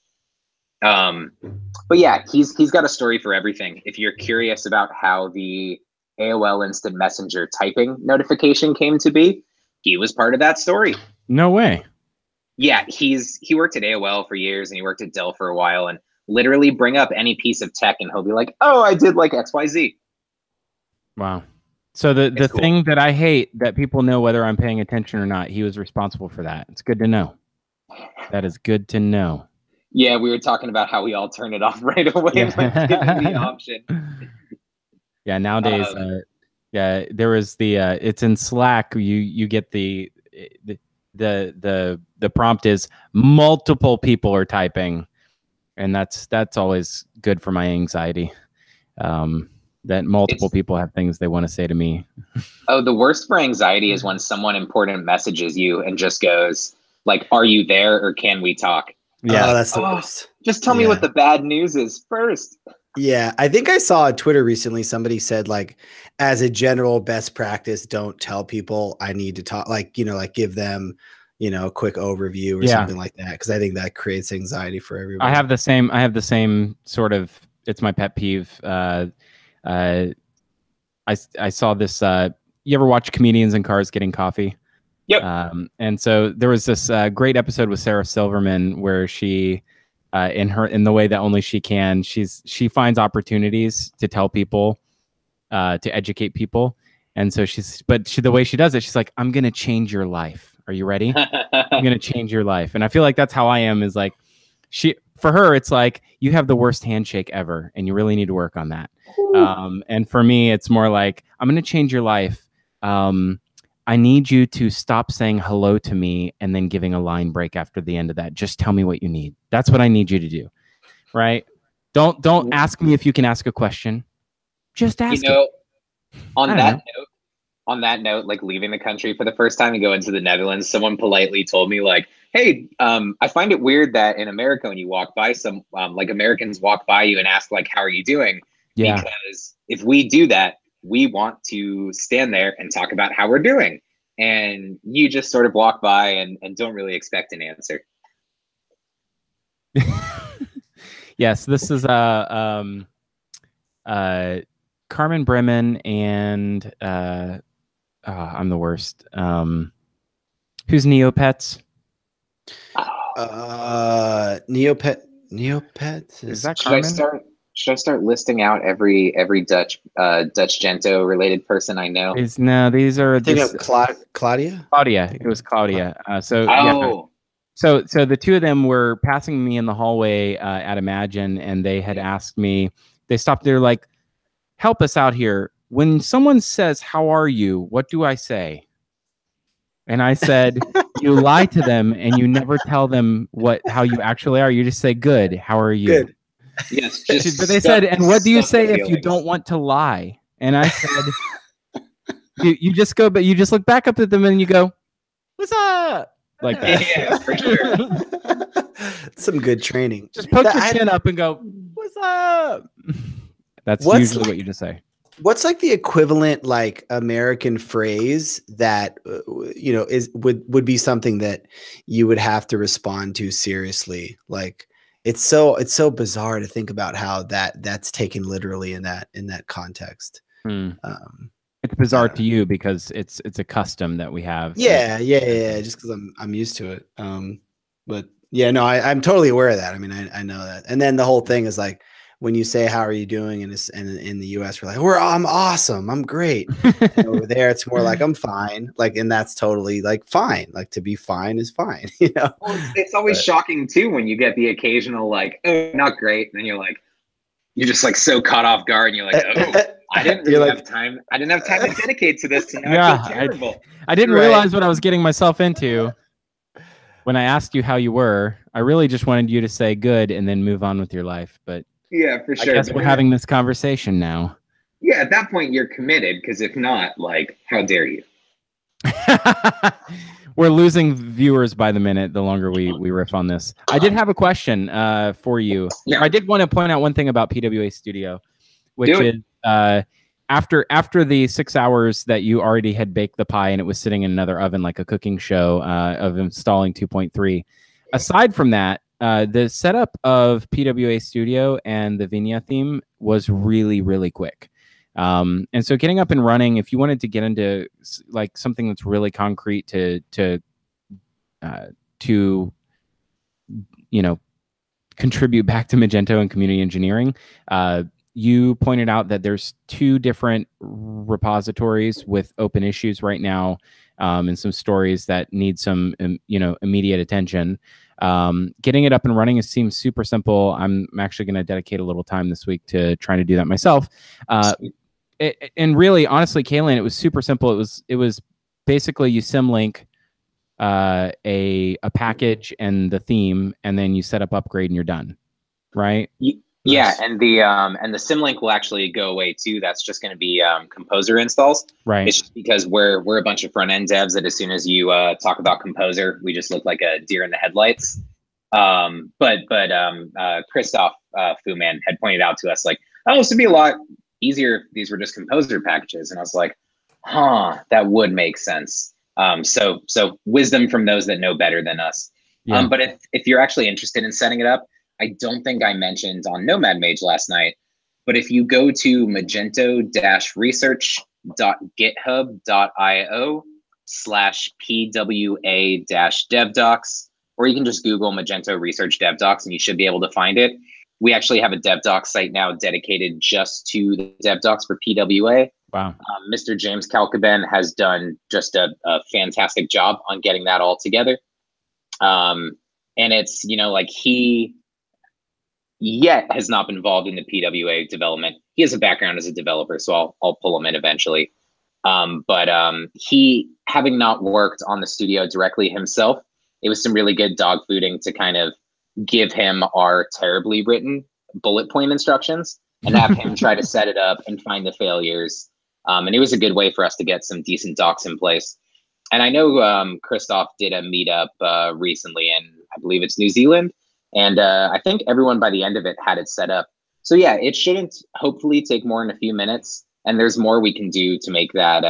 But yeah, he's got a story for everything. If you're curious about how the AOL Instant Messenger typing notification came to be, he was part of that story. No way. Yeah, he worked at AOL for years and he worked at Dell for a while, and literally bring up any piece of tech and he'll be like, oh, I did like XYZ. Wow. So the cool. thing that I hate that people know whether I'm paying attention or not, he was responsible for that. It's good to know. That is good to know. Yeah, we were talking about how we all turn it off right away when given the option. Yeah, nowadays, there was the it's in Slack. You get the prompt is multiple people are typing, and that's always good for my anxiety. That multiple people have things they want to say to me. Oh, the worst for anxiety is when someone important messages you and just goes like, "Are you there or can we talk?" Yeah, that's the worst. Just tell me what the bad news is first. Yeah, I think I saw on Twitter recently somebody said, like, as a general best practice, don't tell people I need to talk, like, you know, like give them, you know, a quick overview or something like that, because I think that creates anxiety for everybody. I have the same sort of, it's my pet peeve. I saw this. You ever watch comedians in cars getting coffee? Yep. And so there was this great episode with Sarah Silverman where she, in the way that only she can, she finds opportunities to tell people, to educate people. And so the way she does it, she's like, I'm going to change your life. Are you ready? I'm going to change your life. And I feel like that's how I am, is like, for her, it's like, you have the worst handshake ever and you really need to work on that. And for me, it's more like, I'm going to change your life. I need you to stop saying hello to me and then giving a line break after the end of that. Just tell me what you need. That's what I need you to do. Right? Don't ask me if you can ask a question. Just ask it. On that note, like leaving the country for the first time and going to the Netherlands, someone politely told me like, hey, I find it weird that in America, when you walk by like Americans walk by you and ask like, how are you doing? Yeah. Because if we do that, we want to stand there and talk about how we're doing. And you just sort of walk by and don't really expect an answer. Yes, this is Carmen Bremen and I'm the worst. Who's Neopets? Neopets is that Carmen? Should I start listing out every Dutch Gento related person I know? These are Claudia. It was Claudia. So the two of them were passing me in the hallway at Imagine, and they had asked me. They stopped. They're like, "Help us out here. When someone says, 'How are you?' what do I say?" And I said, "You lie to them, and you never tell them how you actually are. You just say, 'Good. How are you?'" Good. Yes, but they said, "And what do you say if you don't want to lie?" And I said, "You just go, but you just look back up at them and you go, 'What's up?' Like that." Yeah, for sure. Some good training. Just poke your chin up and go, "What's up?" That's usually what you just say. What's like the equivalent like American phrase that you know would be something that you would have to respond to seriously? Like it's so bizarre to think about how that's taken literally in that context. It's bizarre to you because it's a custom that we have. Yeah. Just because I'm used to it. But yeah, no, I'm totally aware of that. I mean, I know that. And then the whole thing is like, when you say, how are you doing? And in the US, we're like, I'm awesome. I'm great. And over there, it's more like, I'm fine. Like, and that's totally like fine. Like to be fine is fine. You know, well, it's always shocking too, when you get the occasional, like, oh, not great. And then you're just like so caught off guard. And you're like, oh, I didn't really have time. I didn't have time to dedicate to this. And now I feel terrible. I didn't realize what I was getting myself into. When I asked you how you were, I really just wanted you to say good and then move on with your life. But yeah, for sure. I guess we're having this conversation now. Yeah, at that point you're committed, because if not, like, how dare you? We're losing viewers by the minute the longer we riff on this. I did have a question for you. Yeah. I did want to point out one thing about PWA Studio, which is after the 6 hours that you already had baked the pie and it was sitting in another oven like a cooking show of installing 2.3. Aside from that, the setup of PWA Studio and the Vinya theme was really, really quick. And so getting up and running, if you wanted to get into like something that's really concrete to you know, contribute back to Magento and community engineering, you pointed out that there's 2 different repositories with open issues right now, and some stories that need some immediate attention. Getting it up and running seems super simple. I'm actually going to dedicate a little time this week to trying to do that myself. And really, honestly, Kaylin, it was super simple. It was basically you symlink a package and the theme, and then you set up upgrade and you're done, right? Yeah, and the symlink will actually go away too. That's just going to be Composer installs. Right. It's just because we're a bunch of front end devs that as soon as you talk about Composer, we just look like a deer in the headlights. But Christoph Fuman had pointed out to us like, oh, this would be a lot easier if these were just Composer packages, and I was like, huh, that would make sense. So wisdom from those that know better than us. Yeah. But if you're actually interested in setting it up, I don't think I mentioned on Nomad Mage last night, but if you go to magento-research.github.io/PWA-DevDocs, or you can just Google Magento Research DevDocs and you should be able to find it. We actually have a DevDocs site now dedicated just to the DevDocs for PWA. Wow. Mr. James Kalkaben has done just a fantastic job on getting that all together. And it's, like he yet has not been involved in the PWA development. He has a background as a developer, so I'll pull him in eventually. But he, having not worked on the studio directly himself, it was some really good dog fooding to kind of give him our terribly written bullet point instructions and have him try to set it up and find the failures. And it was a good way for us to get some decent docs in place. And I know Christoph did a meetup recently in, I believe it's New Zealand. And I think everyone by the end of it had it set up. So yeah, it shouldn't hopefully take more than a few minutes. And there's more we can do to make that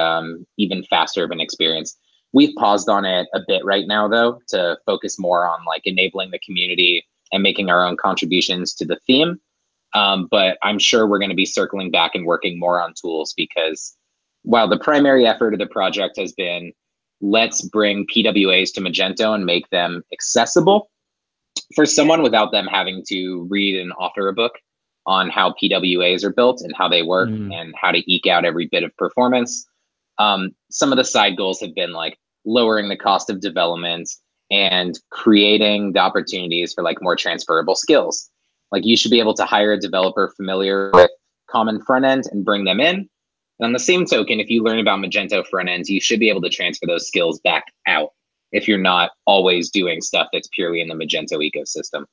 even faster of an experience. We've paused on it a bit right now, though, to focus more on like enabling the community and making our own contributions to the theme. But I'm sure we're going to be circling back and working more on tools, because while the primary effort of the project has been, let's bring PWAs to Magento and make them accessible for someone without them having to read and author a book on how PWAs are built and how they work and how to eke out every bit of performance. Some of the side goals have been like lowering the cost of development and creating the opportunities for like more transferable skills. Like you should be able to hire a developer familiar with common front end and bring them in. And on the same token, if you learn about Magento front ends, you should be able to transfer those skills back out if you're not always doing stuff that's purely in the Magento ecosystem.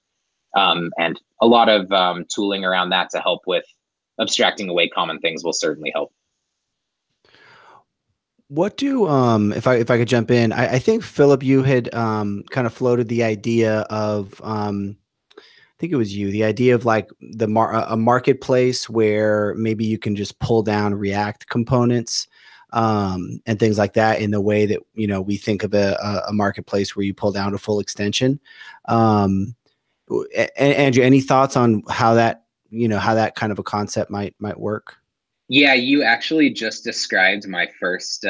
And a lot of tooling around that to help with abstracting away common things will certainly help. What do if I could jump in, I think Philip, you had kind of floated the idea of I think it was you, the idea of like a marketplace where maybe you can just pull down React components and things like that, in the way that we think of a marketplace where you pull down a full extension. Andrew, any thoughts on how that kind of a concept might work? Yeah, you actually just described my first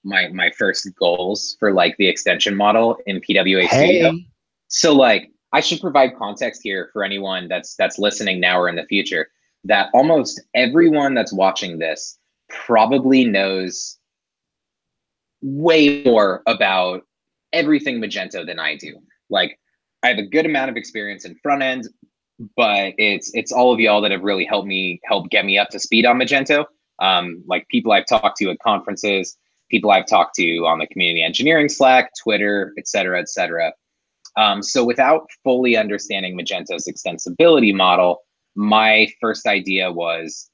my first goals for like the extension model in PWA Studio. So like I should provide context here for anyone that's listening now or in the future, that almost everyone that's watching this probably knows way more about everything Magento than I do. Like I have a good amount of experience in front end, but it's all of y'all that have really helped get me up to speed on Magento. Like people I've talked to at conferences, people I've talked to on the community engineering Slack, Twitter, et cetera, et cetera. So without fully understanding Magento's extensibility model, my first idea was,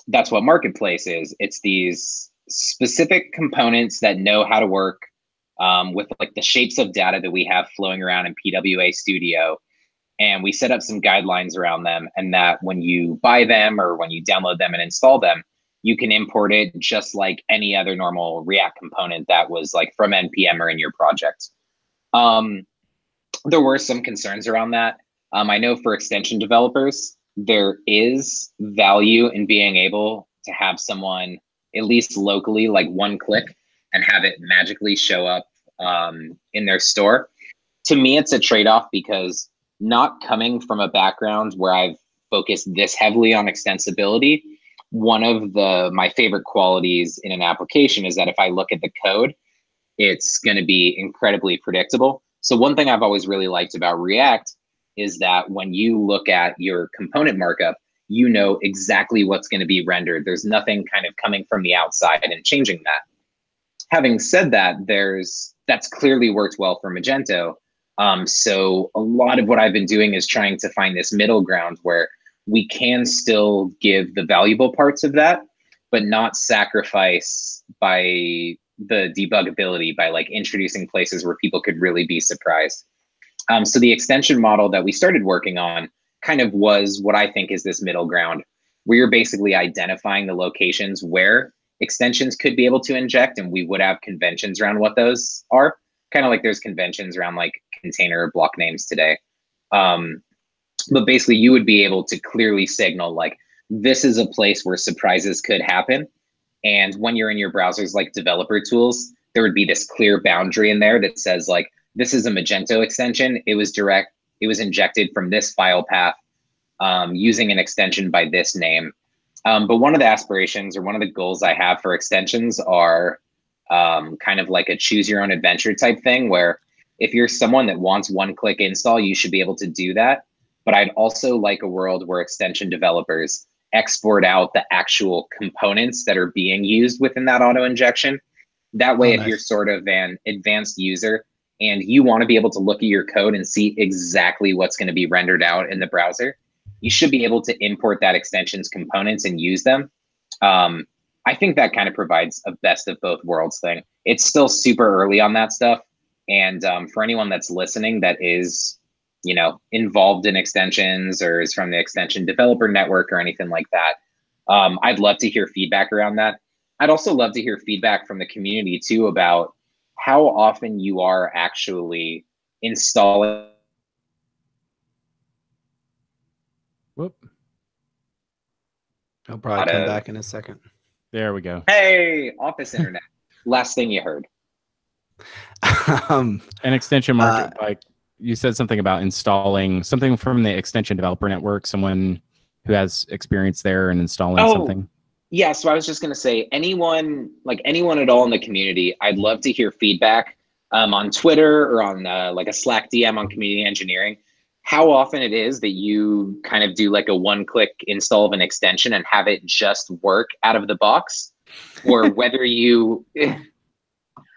that's what Marketplace is. It's these specific components that know how to work with like the shapes of data that we have flowing around in PWA Studio. And we set up some guidelines around them, and that when you buy them or when you download them and install them, you can import it just like any other normal React component that was like from NPM or in your project. There were some concerns around that. I know for extension developers, there is value in being able to have someone, at least locally, like one click and have it magically show up in their store. To me, it's a trade-off, because not coming from a background where I've focused this heavily on extensibility, one of my favorite qualities in an application is that if I look at the code, it's going to be incredibly predictable. So one thing I've always really liked about React is that when you look at your component markup, you know exactly what's going to be rendered. There's nothing kind of coming from the outside and changing that. Having said that, that's clearly worked well for Magento. So a lot of what I've been doing is trying to find this middle ground where we can still give the valuable parts of that, but not sacrifice by the debuggability by like introducing places where people could really be surprised. So the extension model that we started working on kind of was what I think is this middle ground, where you're basically identifying the locations where extensions could be able to inject, and we would have conventions around what those are. Kind of like there's conventions around like container block names today. But basically you would be able to clearly signal like, this is a place where surprises could happen. And when you're in your browsers, like developer tools, there would be this clear boundary in there that says like, this is a Magento extension. It was injected from this file path using an extension by this name. But one of the aspirations or one of the goals I have for extensions are kind of like a choose your own adventure type thing, where if you're someone that wants one-click install, you should be able to do that. But I'd also like a world where extension developers export out the actual components that are being used within that auto injection. That way, if you're sort of an advanced user and you want to be able to look at your code and see exactly what's going to be rendered out in the browser, you should be able to import that extension's components and use them. I think that kind of provides a best of both worlds thing. It's still super early on that stuff. And for anyone that's listening that is, you know, involved in extensions or is from the extension developer network or anything like that, I'd love to hear feedback around that. I'd also love to hear feedback from the community too about how often you are actually installing. Whoop. He'll probably come back in a second. There we go. Hey, office internet. Last thing you heard. An extension market, like you said something about installing something from the extension developer network, someone who has experience there and installing something. Yeah, so I was just going to say, anyone at all in the community, I'd love to hear feedback on Twitter or on like a Slack DM on community engineering, how often it is that you kind of do like a one-click install of an extension and have it just work out of the box, or whether you,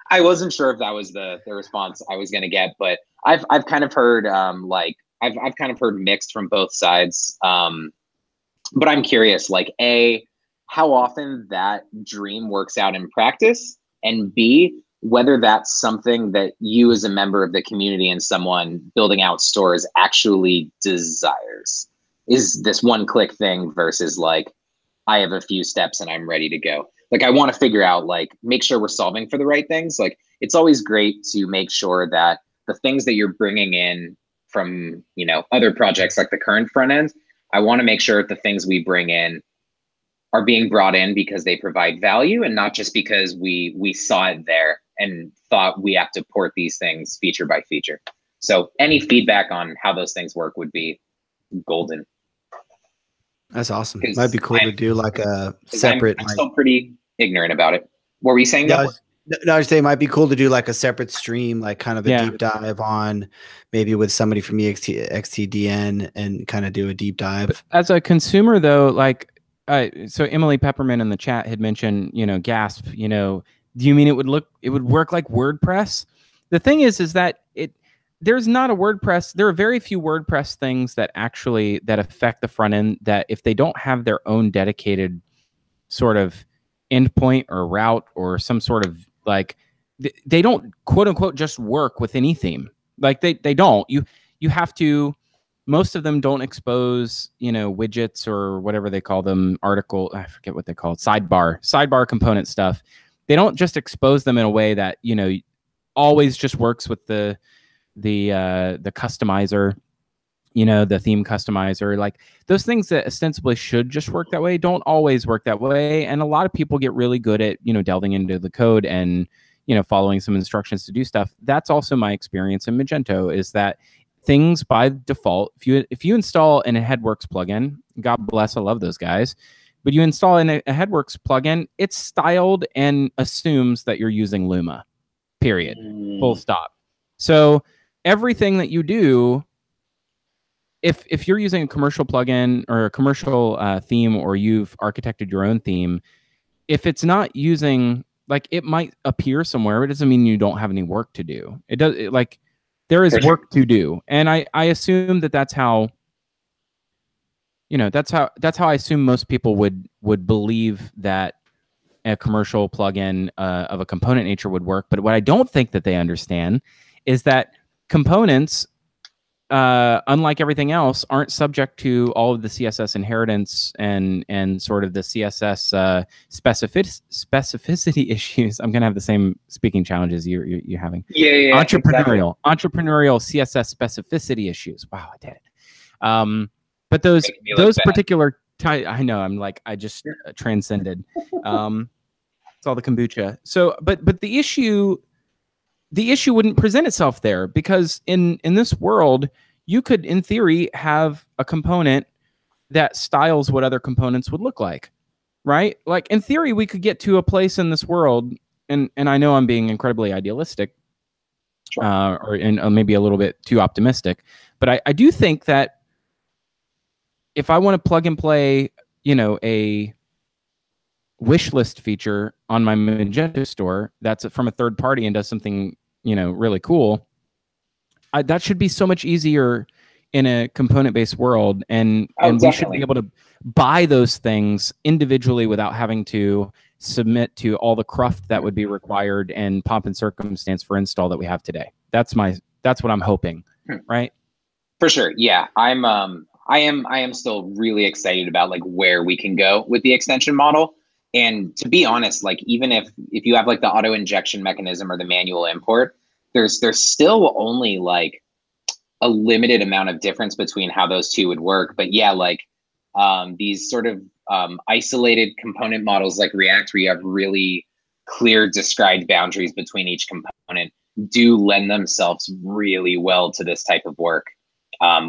I wasn't sure if that was the response I was going to get, but I've kind of heard like, I've kind of heard mixed from both sides. But I'm curious, like A, how often that dream works out in practice, and B, whether that's something that you as a member of the community and someone building out stores actually desires. Is this one-click thing versus like, I have a few steps and I'm ready to go. Like, I want to figure out, like, make sure we're solving for the right things. Like, it's always great to make sure that the things that you're bringing in from, you know, other projects like the current front end, I want to make sure that the things we bring in are being brought in because they provide value and not just because we saw it there and thought we have to port these things feature by feature. So any feedback on how those things work would be golden. That's awesome. Might be cool to do like a separate. I'm still pretty ignorant about it. What were you saying? No, I was saying it might be cool to do like a separate stream, like kind of a deep dive on maybe with somebody from XTDN and kind of do a deep dive. But as a consumer though, like, so Emily Peppermint in the chat had mentioned, you know, Gasp, you know, do you mean it would work like WordPress? The thing is that there's not a WordPress. There are very few WordPress things that actually affect the front end that if they don't have their own dedicated sort of endpoint or route or some sort of like, they don't quote unquote just work with any theme. Like they don't. You have to. Most of them don't expose, you know, widgets or whatever they call them, I forget what they call it, sidebar component stuff. They don't just expose them in a way that, you know, always just works with the customizer, you know, the theme customizer. Like those things that ostensibly should just work that way don't always work that way. And a lot of people get really good at, you know, delving into the code and, you know, following some instructions to do stuff. That's also my experience in Magento, is that things by default, if you install an Headworks plugin, God bless, I love those guys, but you install a Headworks plugin, it's styled and assumes that you're using Luma, period, full stop. So everything that you do, if you're using a commercial plugin or a commercial theme, or you've architected your own theme, if it's not using, like, it might appear somewhere, but it doesn't mean you don't have any work to do. There is work to do, and I assume that's how, you know, that's how I assume most people would believe that a commercial plugin of a component nature would work. But what I don't think that they understand is that components unlike everything else, aren't subject to all of the CSS inheritance and sort of the CSS specificity issues. I'm gonna have the same speaking challenges you're having. Yeah. Entrepreneurial CSS specificity issues. Wow, I did it. But those particular I know, I'm like, I just transcended. It's all the kombucha. So, but the issue wouldn't present itself there, because in this world, you could, in theory, have a component that styles what other components would look like, right? Like, in theory, we could get to a place in this world, and I know I'm being incredibly idealistic, sure. or maybe a little bit too optimistic, but I do think that if I want to plug and play, a wish list feature on my Magento store that's from a third party and does something, really cool, that should be so much easier in a component-based world. And we should be able to buy those things individually without having to submit to all the cruft that would be required and pomp and circumstance for install that we have today. That's what I'm hoping, right? For sure. Yeah. I am still really excited about like where we can go with the extension model. And to be honest, like even if you have like the auto injection mechanism or the manual import, there's still only like a limited amount of difference between how those two would work. But yeah, like these sort of isolated component models like React, where you have really clear described boundaries between each component, do lend themselves really well to this type of work,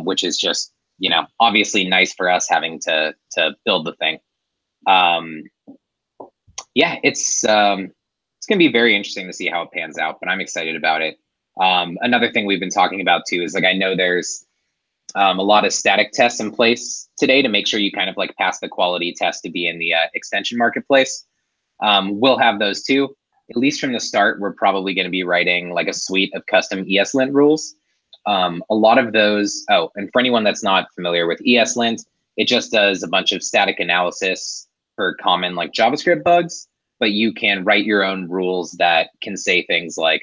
which is just, obviously nice for us having to build the thing. Yeah, it's going to be very interesting to see how it pans out, but I'm excited about it. Another thing we've been talking about too is like, I know there's a lot of static tests in place today to make sure you kind of like pass the quality test to be in the extension marketplace. We'll have those too. At least from the start, we're probably going to be writing like a suite of custom ESLint rules. A lot of those, and for anyone that's not familiar with ESLint, it just does a bunch of static analysis for common like JavaScript bugs, but you can write your own rules that can say things like,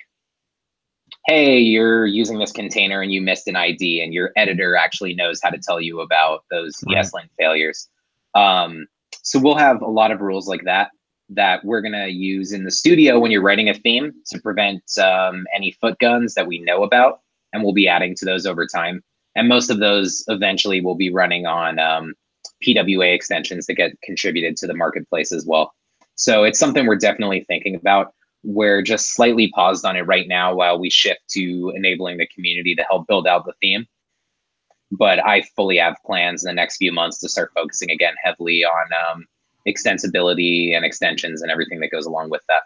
hey, you're using this container and you missed an ID, and your editor actually knows how to tell you about those ESLint failures. So we'll have a lot of rules like that we're going to use in the studio when you're writing a theme to prevent any foot guns that we know about. And we'll be adding to those over time. And most of those eventually will be running on PWA extensions that get contributed to the marketplace as well. So it's something we're definitely thinking about. We're just slightly paused on it right now while we shift to enabling the community to help build out the theme. But I fully have plans in the next few months to start focusing again heavily on extensibility and extensions and everything that goes along with that.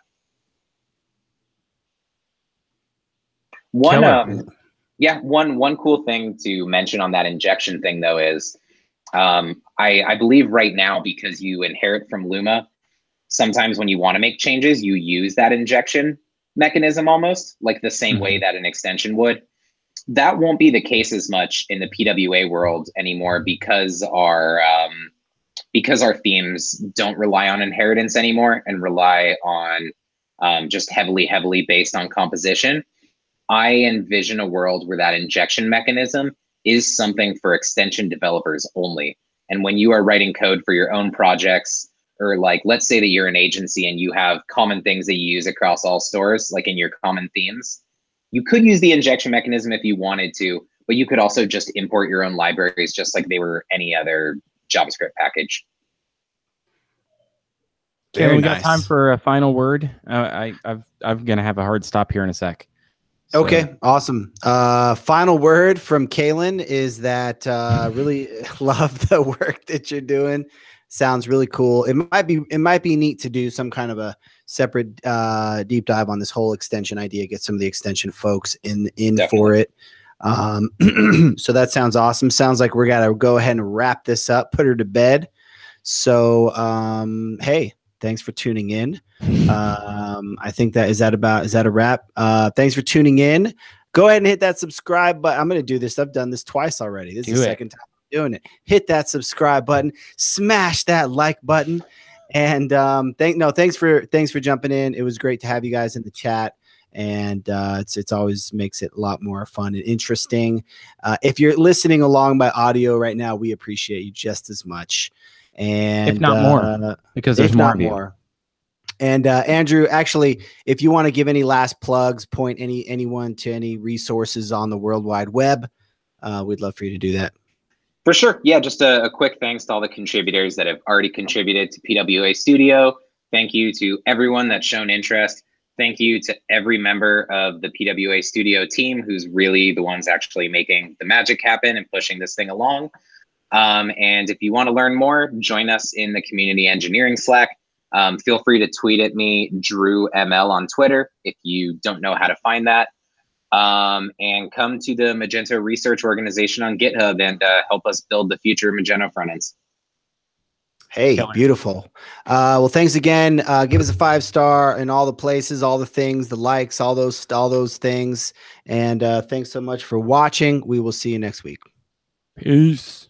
One cool thing to mention on that injection thing though is I believe right now, because you inherit from Luma, sometimes when you want to make changes, you use that injection mechanism almost like the same way that an extension would. That won't be the case as much in the PWA world anymore, because our themes don't rely on inheritance anymore and rely on just heavily based on composition. I envision a world where that injection mechanism is something for extension developers only. And when you are writing code for your own projects, or like, let's say that you're an agency and you have common things that you use across all stores, like in your common themes, you could use the injection mechanism if you wanted to, but you could also just import your own libraries just like they were any other JavaScript package. Okay, we got time for a final word. I'm gonna have a hard stop here in a sec. So. Okay, awesome. Final word from Kalen is that really love the work that you're doing. Sounds really cool. It might be neat to do some kind of a separate deep dive on this whole extension idea. Get some of the extension folks in for it. So that sounds awesome. Sounds like we're gonna go ahead and wrap this up, put her to bed. So hey, thanks for tuning in. I think is that a wrap? Thanks for tuning in. Go ahead and hit that subscribe button. I'm going to do this. I've done this twice already. This is the second time I'm doing it. Hit that subscribe button, smash that like button. And thanks for jumping in. It was great to have you guys in the chat. and it's always makes it a lot more fun and interesting. If you're listening along by audio right now, we appreciate you just as much, and if not more, because there's more of you. And Andrew, actually, if you want to give any last plugs, point anyone to any resources on the World Wide Web, we'd love for you to do that. For sure. Yeah, just a quick thanks to all the contributors that have already contributed to PWA Studio. Thank you to everyone that's shown interest. Thank you to every member of the PWA Studio team who's really the ones actually making the magic happen and pushing this thing along. And if you want to learn more, join us in the Community Engineering Slack. Feel free to tweet at me, DrewML on Twitter, if you don't know how to find that. And come to the Magento Research Organization on GitHub and help us build the future Magento front ends. Hey, beautiful. Well, thanks again. Give us a 5-star in all the places, all the things, the likes, all those things. And thanks so much for watching. We will see you next week. Peace.